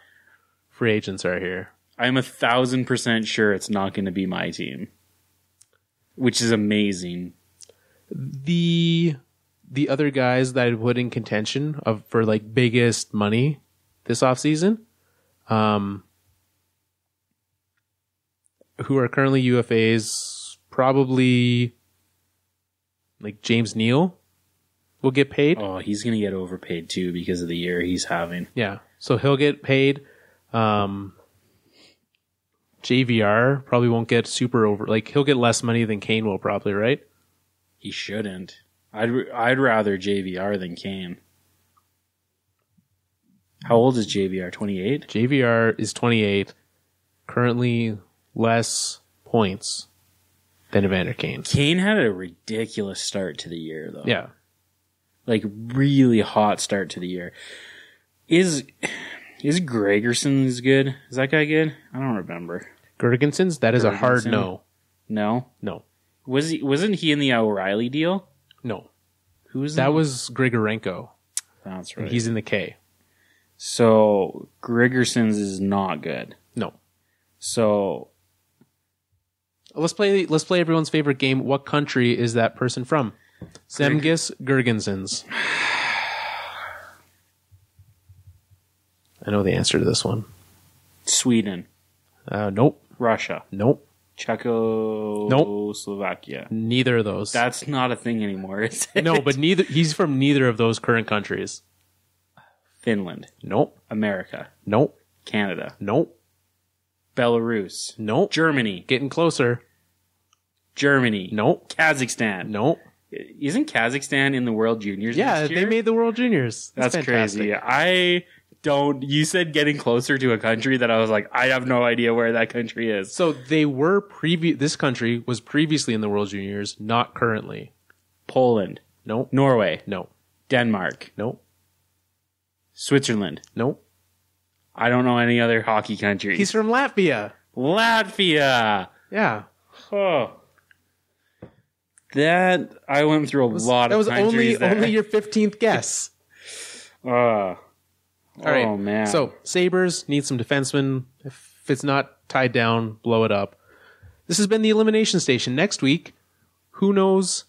Free agents are here. I'm 1,000% sure it's not going to be my team, which is amazing. The other guys that I put in contention for biggest money this offseason, who are currently UFAs, probably James Neal will get paid. Oh, he's going to get overpaid too because of the year he's having. Yeah, so he'll get paid. JVR probably won't get super over. He'll get less money than Kane will probably, right? He shouldn't. I'd rather JVR than Kane. How old is JVR? 28? JVR is 28. Currently less points than Evander Kane. Kane had a ridiculous start to the year, though. Yeah. Really hot start to the year. Is Gregerson good? Is that guy good? I don't remember. Gergensons? That is a hard no. No? No. Wasn't he in the O'Reilly deal? No. Who was that? That was Grigorenko. That's right. And he's in the K. So Gregersons is not good. No. So let's play everyone's favorite game. What country is that person from? Zemgus Girgensons. I know the answer to this one. Sweden. Nope. Russia. Nope. Czechoslovakia. Neither of those. That's not a thing anymore, is it? No, but he's from neither of those current countries. Finland. Nope. America. Nope. Canada. Nope. Belarus. Nope. Germany. Getting closer. Germany. Nope. Kazakhstan. Nope. Isn't Kazakhstan in the World Juniors Yeah, next year? they made the World Juniors. That's crazy. You said getting closer to a country that I was like, I have no idea where that country is. So they were this country was previously in the World Juniors, not currently. Poland. Nope. Norway. No. Denmark. Nope. Switzerland. Nope. I don't know any other hockey countries. He's from Latvia. Latvia. Yeah. Oh. That I went through a lot of countries. That was only your 15th guess. All right. Oh man. So Sabres need some defensemen. If it's not tied down, blow it up. This has been the Elimination Station. Next week, who knows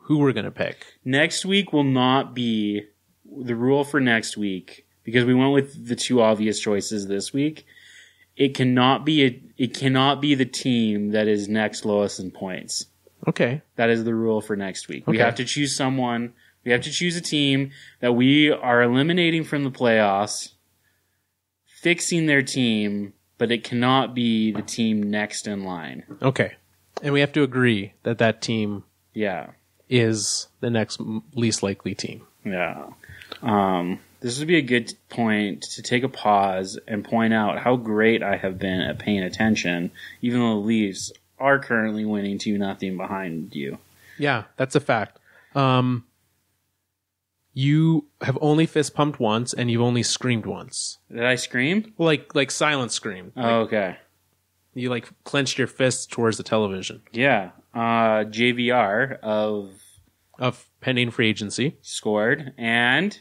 who we're gonna pick? Next week will not be the rule for next week because we went with the two obvious choices this week. It cannot be the team that is next lowest in points. Okay. That is the rule for next week. Okay. We have to choose someone. We have to choose a team that we are eliminating from the playoffs, fixing their team, but it cannot be the team next in line. Okay. And we have to agree that team is the next least likely team. Yeah. This would be a good point to take a pause and point out how great I have been at paying attention, even though the Leafs are currently winning 2-0 behind you. Yeah, that's a fact. You have only fist pumped once, and you've only screamed once. Did I scream? Like silent scream. Oh, okay. You clenched your fists towards the television. Yeah. JVR of pending free agency scored, and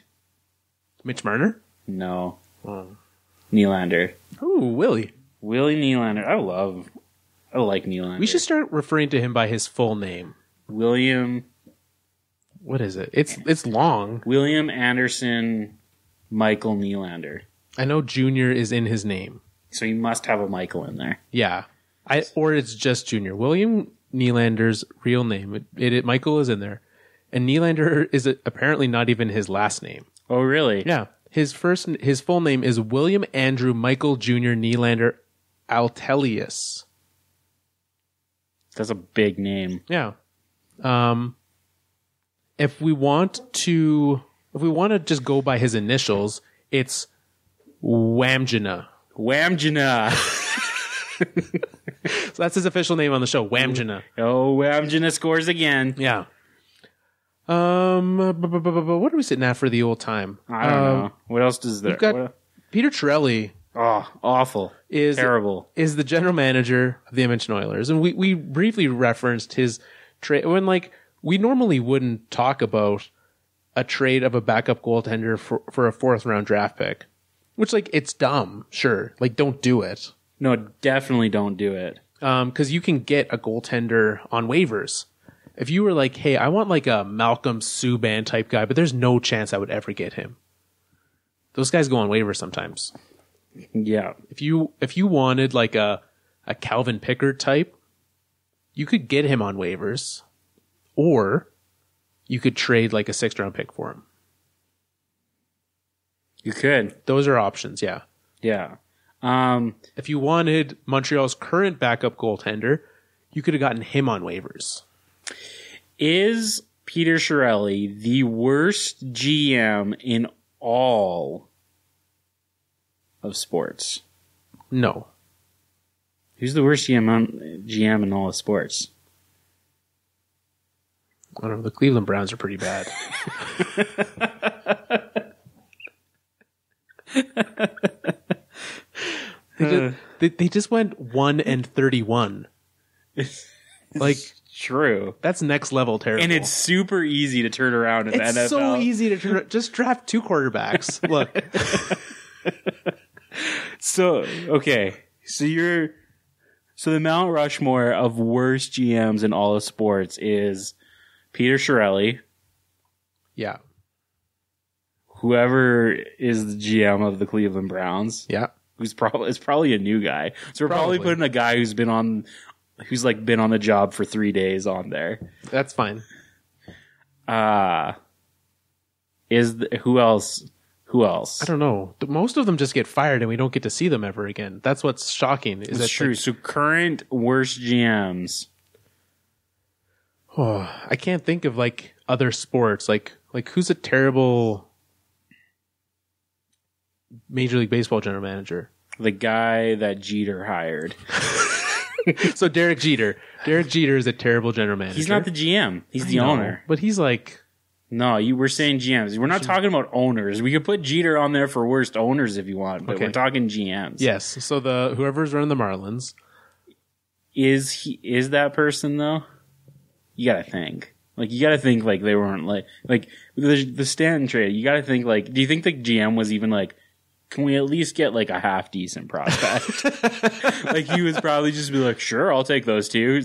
Mitch Marner? No. Nylander. Ooh, Willie Nylander. I like Nylander. We should start referring to him by his full name. William. What is it? It's long. William Anderson Michael Nylander. I know Junior is in his name. So you must have a Michael in there. Yeah. Or it's just Junior. William Nylander's real name. Michael is in there. And Nylander is apparently not even his last name. Oh, really? Yeah. His full name is William Andrew Michael Jr. Nylander Altelius. That's a big name. Yeah. If we want to just go by his initials, it's Wamjina. Wamjina. So that's his official name on the show, Wamjina. Oh, Wamjina scores again. Yeah. What are we sitting at for the old time? I don't know. What else does there? We've got Peter Chiarelli. Oh, awful. Terrible. Is the general manager of the Edmonton Oilers. And we briefly referenced his trade when, like, we normally wouldn't talk about a trade of a backup goaltender for a 4th round draft pick, which, like, it's dumb. Sure. Like, don't do it. No, definitely don't do it. 'Cause you can get a goaltender on waivers. If you were like, hey, I want like a Malcolm Subban type guy, but there's no chance I would ever get him. Those guys go on waivers sometimes. Yeah. If you wanted like a Calvin Pickard type, you could get him on waivers, or you could trade like a 6th round pick for him. You could. Those are options, yeah. Yeah. If you wanted Montreal's current backup goaltender, you could have gotten him on waivers. Is Peter Chiarelli the worst GM in all of sports? No. Who's the worst GM in all of sports? I don't know. The Cleveland Browns are pretty bad. They just went 1-31. Like, true. That's next level terrible. And it's super easy to turn around in the NFL. It's so easy to turn. Just draft 2 quarterbacks. Look. So the Mount Rushmore of worst GMs in all of sports is Peter Chiarelli. Yeah. Whoever is the GM of the Cleveland Browns. Yeah. It's probably a new guy. So we're probably putting a guy who's been on the job for 3 days on there. That's fine. Who else? I don't know. Most of them just get fired and we don't get to see them ever again. That's what's shocking. That's true. Like, so current worst GMs. Oh, I can't think of like other sports. Like who's a terrible Major League Baseball general manager? The guy that Jeter hired. So Derek Jeter. Derek Jeter is a terrible general manager. He's not the GM. He's the owner. But he's like... No, we're saying GMs. We're not talking about owners. We could put Jeter on there for worst owners if you want, but we're talking GMs. Yes. So whoever's running the Marlins. Is that person though? You gotta think. Like, you gotta think like they weren't like the Stanton trade. You gotta think like, do you think the GM was even like, can we at least get like a half decent prospect? Like, he was probably just be like, sure, I'll take those 2.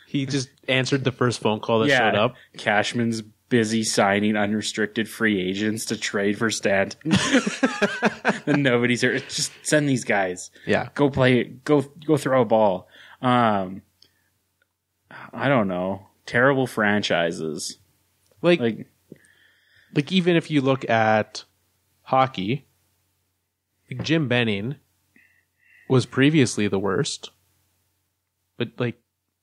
He just answered the first phone call that showed up. Cashman's busy signing unrestricted free agents to trade for Stanton. And nobody's here. Just send these guys. Yeah. Go play. Go throw a ball. I don't know. Terrible franchises. Like even if you look at hockey, like Jim Benning was previously the worst. But like,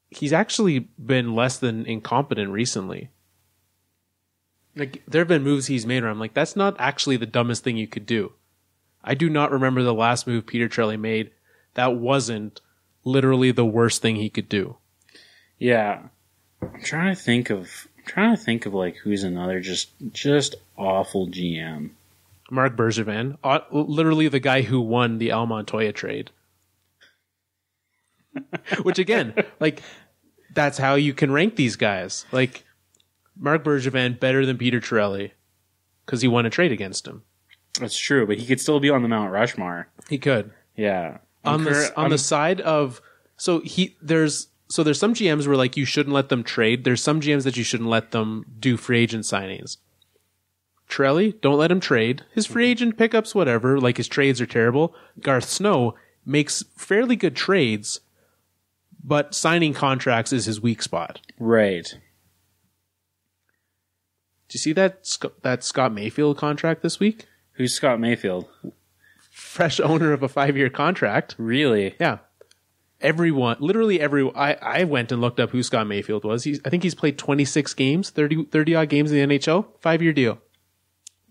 he's actually been less than incompetent recently. Like, there have been moves he's made where I'm like, that's not actually the dumbest thing you could do. I do not remember the last move Peter Chiarelli made that wasn't literally the worst thing he could do. Yeah. I'm trying to think of like who's another just awful GM. Mark Bergevin, literally the guy who won the Al Montoya trade. Which again, like, that's how you can rank these guys. Like, Mark Bergevin better than Peter Chiarelli because he won a trade against him. That's true, but he could still be on the Mount Rushmore. He could. Yeah. On the side of there's some GMs where like you shouldn't let them trade. There's some GMs that you shouldn't let them do free agent signings. Chiarelli, don't let him trade. His free agent pickups, whatever, like his trades are terrible. Garth Snow makes fairly good trades, but signing contracts is his weak spot. Right. Did you see that Scott Mayfield contract this week? Who's Scott Mayfield? Fresh owner of a 5-year contract. Really? Yeah. everyone, literally everyone. I went and looked up who Scott Mayfield was. I think he's played 26 games, 30 odd games in the NHL. 5-year deal.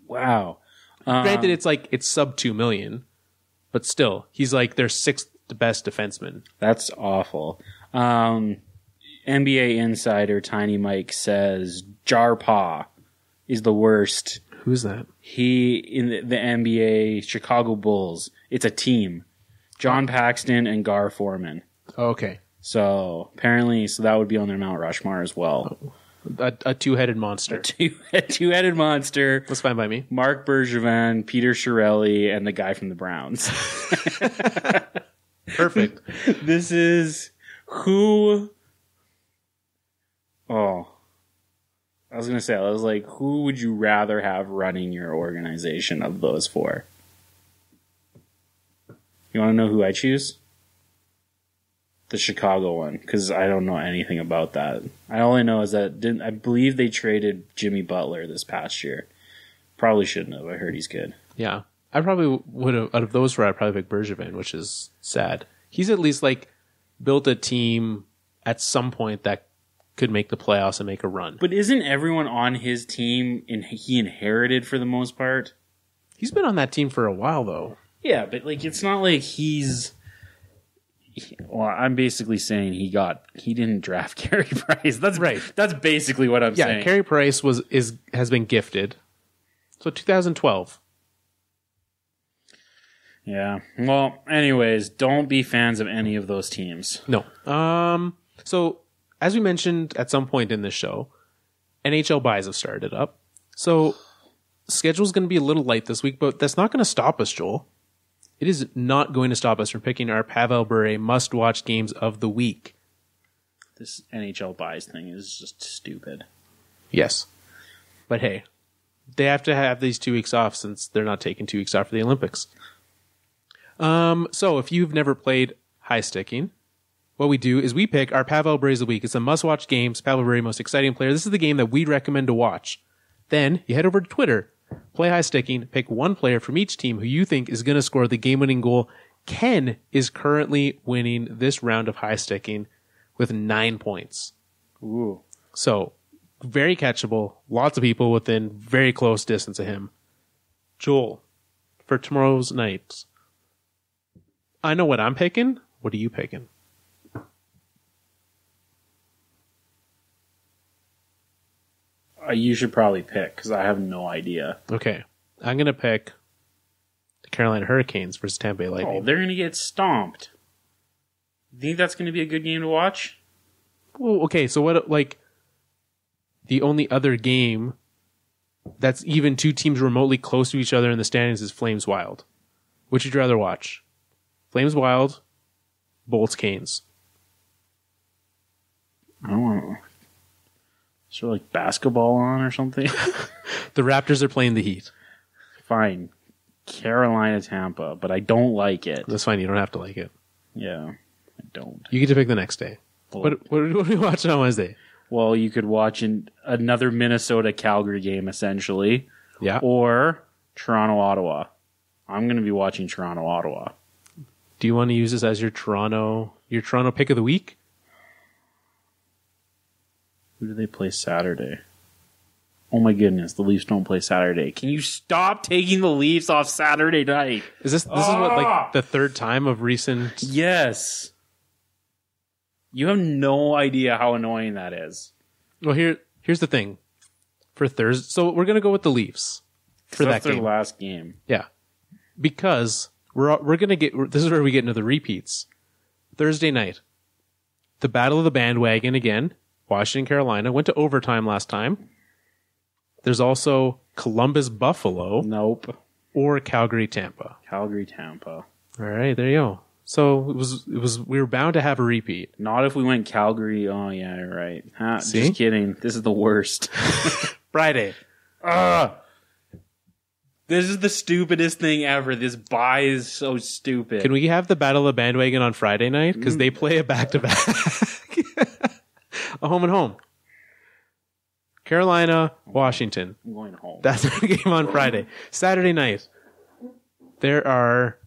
Wow. Granted, it's sub 2 million, but still, he's like their 6th best defenseman. That's awful. NBA insider Tiny Mike says Jarpaw is the worst. Who's that? He in the NBA Chicago Bulls. It's a team. John Paxton and Gar Forman. Oh, okay. So apparently, that would be on their Mount Rushmore as well. A two-headed monster. A two-headed monster. That's fine by me. Mark Bergevin, Peter Chiarelli, and the guy from the Browns. Perfect. This is who... Oh. I was going to say, who would you rather have running your organization of those four? You want to know who I choose? The Chicago one, because I don't know anything about that. I only know is that I believe they traded Jimmy Butler this past year. Probably shouldn't have. I heard he's good. Yeah. I probably would have, out of those four, I'd probably pick Bergevin, which is sad. He's at least built a team at some point that could make the playoffs and make a run. But isn't everyone on his team he inherited for the most part? He's been on that team for a while, though. Yeah, but it's not like he's... Well, I'm basically saying he didn't draft Carey Price. That's right. That's basically what I'm saying. Yeah, Carey Price has been gifted. So 2012. Yeah. Well, anyways, don't be fans of any of those teams. No. So as we mentioned at some point in this show, NHL buys have started up. So schedule's going to be a little light this week, but that's not going to stop us, Joel. It is not going to stop us from picking our Pavel Bure must-watch games of the week. This NHL buys thing is just stupid. Yes. But hey, they have to have these 2 weeks off since they're not taking 2 weeks off for the Olympics. So if you've never played high sticking, what we do is we pick our Pavel Bure's of the week. It's a must-watch games, Pavel Bure, most exciting player. This is the game that we recommend to watch. Then you head over to Twitter, play high sticking, pick one player from each team who you think is going to score the game-winning goal. Ken is currently winning this round of high sticking with 9 points. Ooh. So, very catchable. Lots of people within very close distance of him. Joel, for tomorrow's night, I know what I'm picking. What are you picking? You should probably pick, because I have no idea. Okay. I'm going to pick the Carolina Hurricanes versus Tampa Bay Lightning. Oh, they're going to get stomped. You think that's going to be a good game to watch? Well, okay, so what, the only other game that's even two teams remotely close to each other in the standings is Flames Wild. Which would you rather watch? Flames Wild, Bolts Canes. I don't know. Is there basketball on or something? The Raptors are playing the Heat. Fine. Carolina, Tampa, but I don't like it. That's fine. You don't have to like it. Yeah, I don't. You get to pick the next day. Well, what are we watching on Wednesday? Well, you could watch another Minnesota-Calgary game, essentially. Yeah. Or Toronto-Ottawa. I'm going to be watching Toronto-Ottawa. Do you want to use this as your Toronto pick of the week? Who do they play Saturday? Oh my goodness, the Leafs don't play Saturday. Can you stop taking the Leafs off Saturday night? Is this is what the third time of recent? Yes. You have no idea how annoying that is. Well, here's the thing. For Thursday, so we're gonna go with the Leafs for that game. Their last game. Yeah, because we're gonna get. This is where we get into the repeats. Thursday night, the Battle of the Bandwagon again. Washington, Carolina went to overtime last time. There's also Columbus, Buffalo. Nope. Or Calgary, Tampa. Calgary, Tampa. All right, there you go. So it was. We were bound to have a repeat. Not if we went Calgary. Oh yeah, you're right. See? Just kidding. This is the worst. Friday. This is the stupidest thing ever. This bye is so stupid. Can we have the Battle of the Bandwagon on Friday night? Because they play a back-to-back. A home and home. Carolina, Washington. I'm going home. That's our game on Friday. Saturday night, there are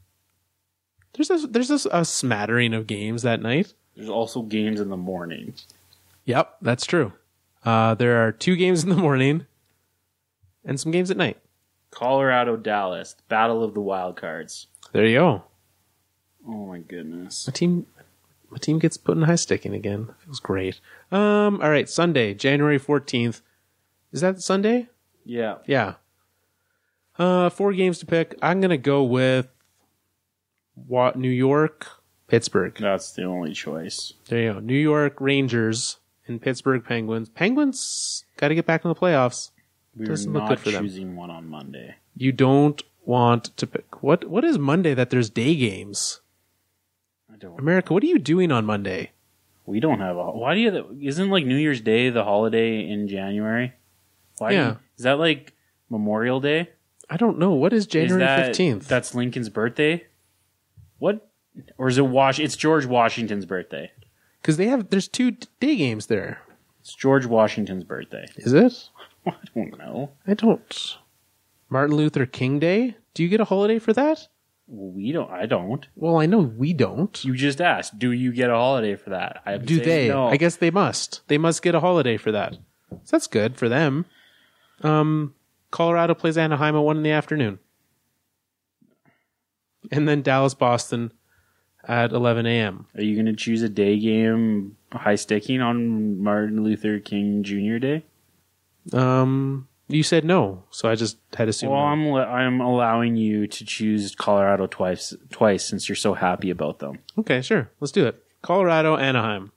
There's a smattering of games that night. There's also games in the morning. Yep, that's true. There are 2 games in the morning and some games at night. Colorado, Dallas, Battle of the Wild Cards. There you go. Oh my goodness. My team gets put in high sticking again. Feels great. All right, Sunday, January 14th. Is that Sunday? Yeah. Yeah. 4 games to pick. I'm going to go with New York, Pittsburgh. That's the only choice. There you go. New York Rangers and Pittsburgh Penguins. Penguins got to get back in the playoffs. We're not choosing one on Monday. You don't want to pick. What is Monday that there's day games? I don't. America, what are you doing on Monday? We don't have a. Why do you? Isn't like New Year's Day the holiday in January? Why? Yeah. Is that like Memorial Day? I don't know. What is January 15th? That's Lincoln's birthday. What? Or is it It's George Washington's birthday. Because there's 2 day games there. It's George Washington's birthday. Is it? I don't know. I don't. Martin Luther King Day? Do you get a holiday for that? Well, I don't. Well, I know we don't. You just asked, do you get a holiday for that? Do they? No. I guess they must. They must get a holiday for that. So that's good for them. Colorado plays Anaheim at 1 p.m. And then Dallas-Boston at 11 a.m. Are you going to choose a day game high sticking on Martin Luther King Jr. Day? You said no, so I just had to assume. Well, no. I'm allowing you to choose Colorado twice since you're so happy about them. Okay, sure. Let's do it. Colorado, Anaheim.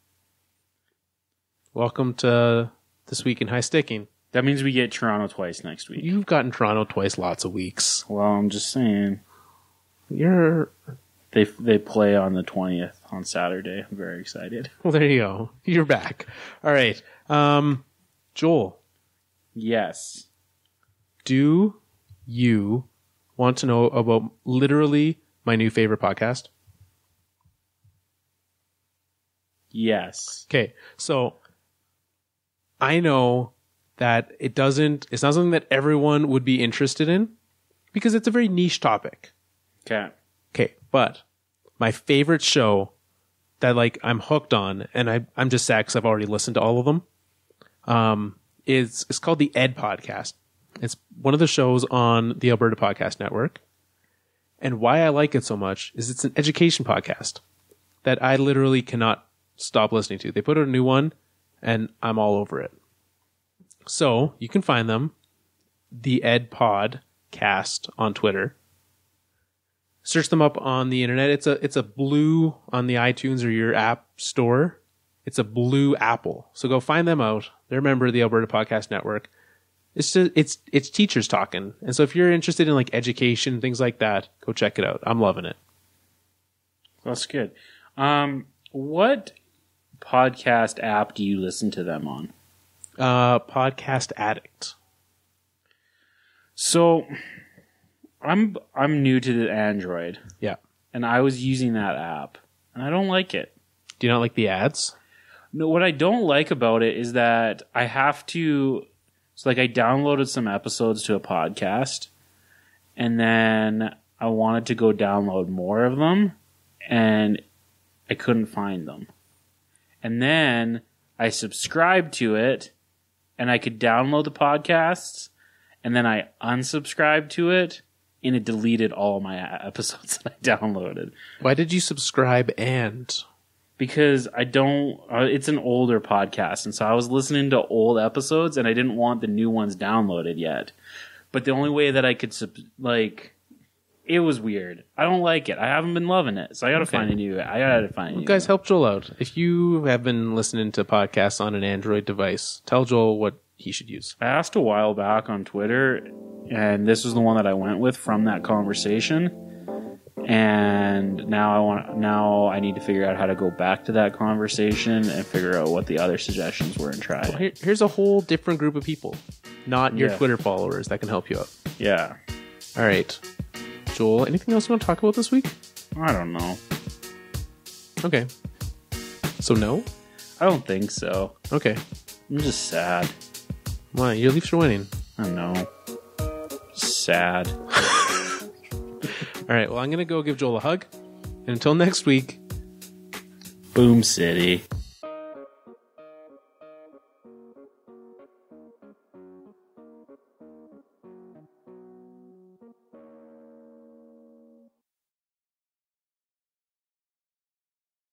Welcome to This Week in High Sticking. That means we get Toronto twice next week. You've gotten Toronto twice lots of weeks. Well, I'm just saying. They play on the 20th on Saturday. I'm very excited. Well, there you go. You're back. All right. Joel. Yes. Do you want to know about literally my new favorite podcast? Yes. Okay. So I know that it's not something that everyone would be interested in because it's a very niche topic. Okay. But my favorite show that I'm hooked on, and I'm just sad because I've already listened to all of them, it's called the Ed Podcast. It's one of the shows on the Alberta Podcast Network. And why I like it so much is it's an education podcast that I literally cannot stop listening to. They put out a new one, and I'm all over it. So you can find them, the Ed Podcast on Twitter. Search them up on the internet. It's a blue on the iTunes or your app store. It's a blue apple. So go find them out. They're a member of the Alberta Podcast Network. It's teachers talking. And so if you're interested in education, things like that, go check it out. I'm loving it. That's good. What podcast app do you listen to them on? Podcast Addict. So I'm new to the Android. Yeah. And I was using that app and I don't like it. Do you not like the ads? No, what I don't like about it is that I have to. So I downloaded some episodes to a podcast, and then I wanted to go download more of them, and I couldn't find them. And then I subscribed to it, and I could download the podcasts, and then I unsubscribed to it, and it deleted all my episodes that I downloaded. Why did you subscribe and? Because I don't, it's an older podcast. And so I was listening to old episodes and I didn't want the new ones downloaded yet. But the only way that I could, it was weird. I don't like it. I haven't been loving it. So I gotta find a new, Guys, help Joel out. If you have been listening to podcasts on an Android device, tell Joel what he should use. I asked a while back on Twitter and this was the one that I went with from that conversation. And now I need to figure out how to go back to that conversation and figure out what the other suggestions were and try it. Well, here's a whole different group of people, not your Twitter followers, that can help you out. Yeah. All right. Joel, anything else you want to talk about this week? I don't know. Okay. So no? I don't think so. Okay. I'm just sad. Why? Your Leafs are winning. I don't know. Sad. All right, well, I'm going to go give Joel a hug, And until next week, Boom City.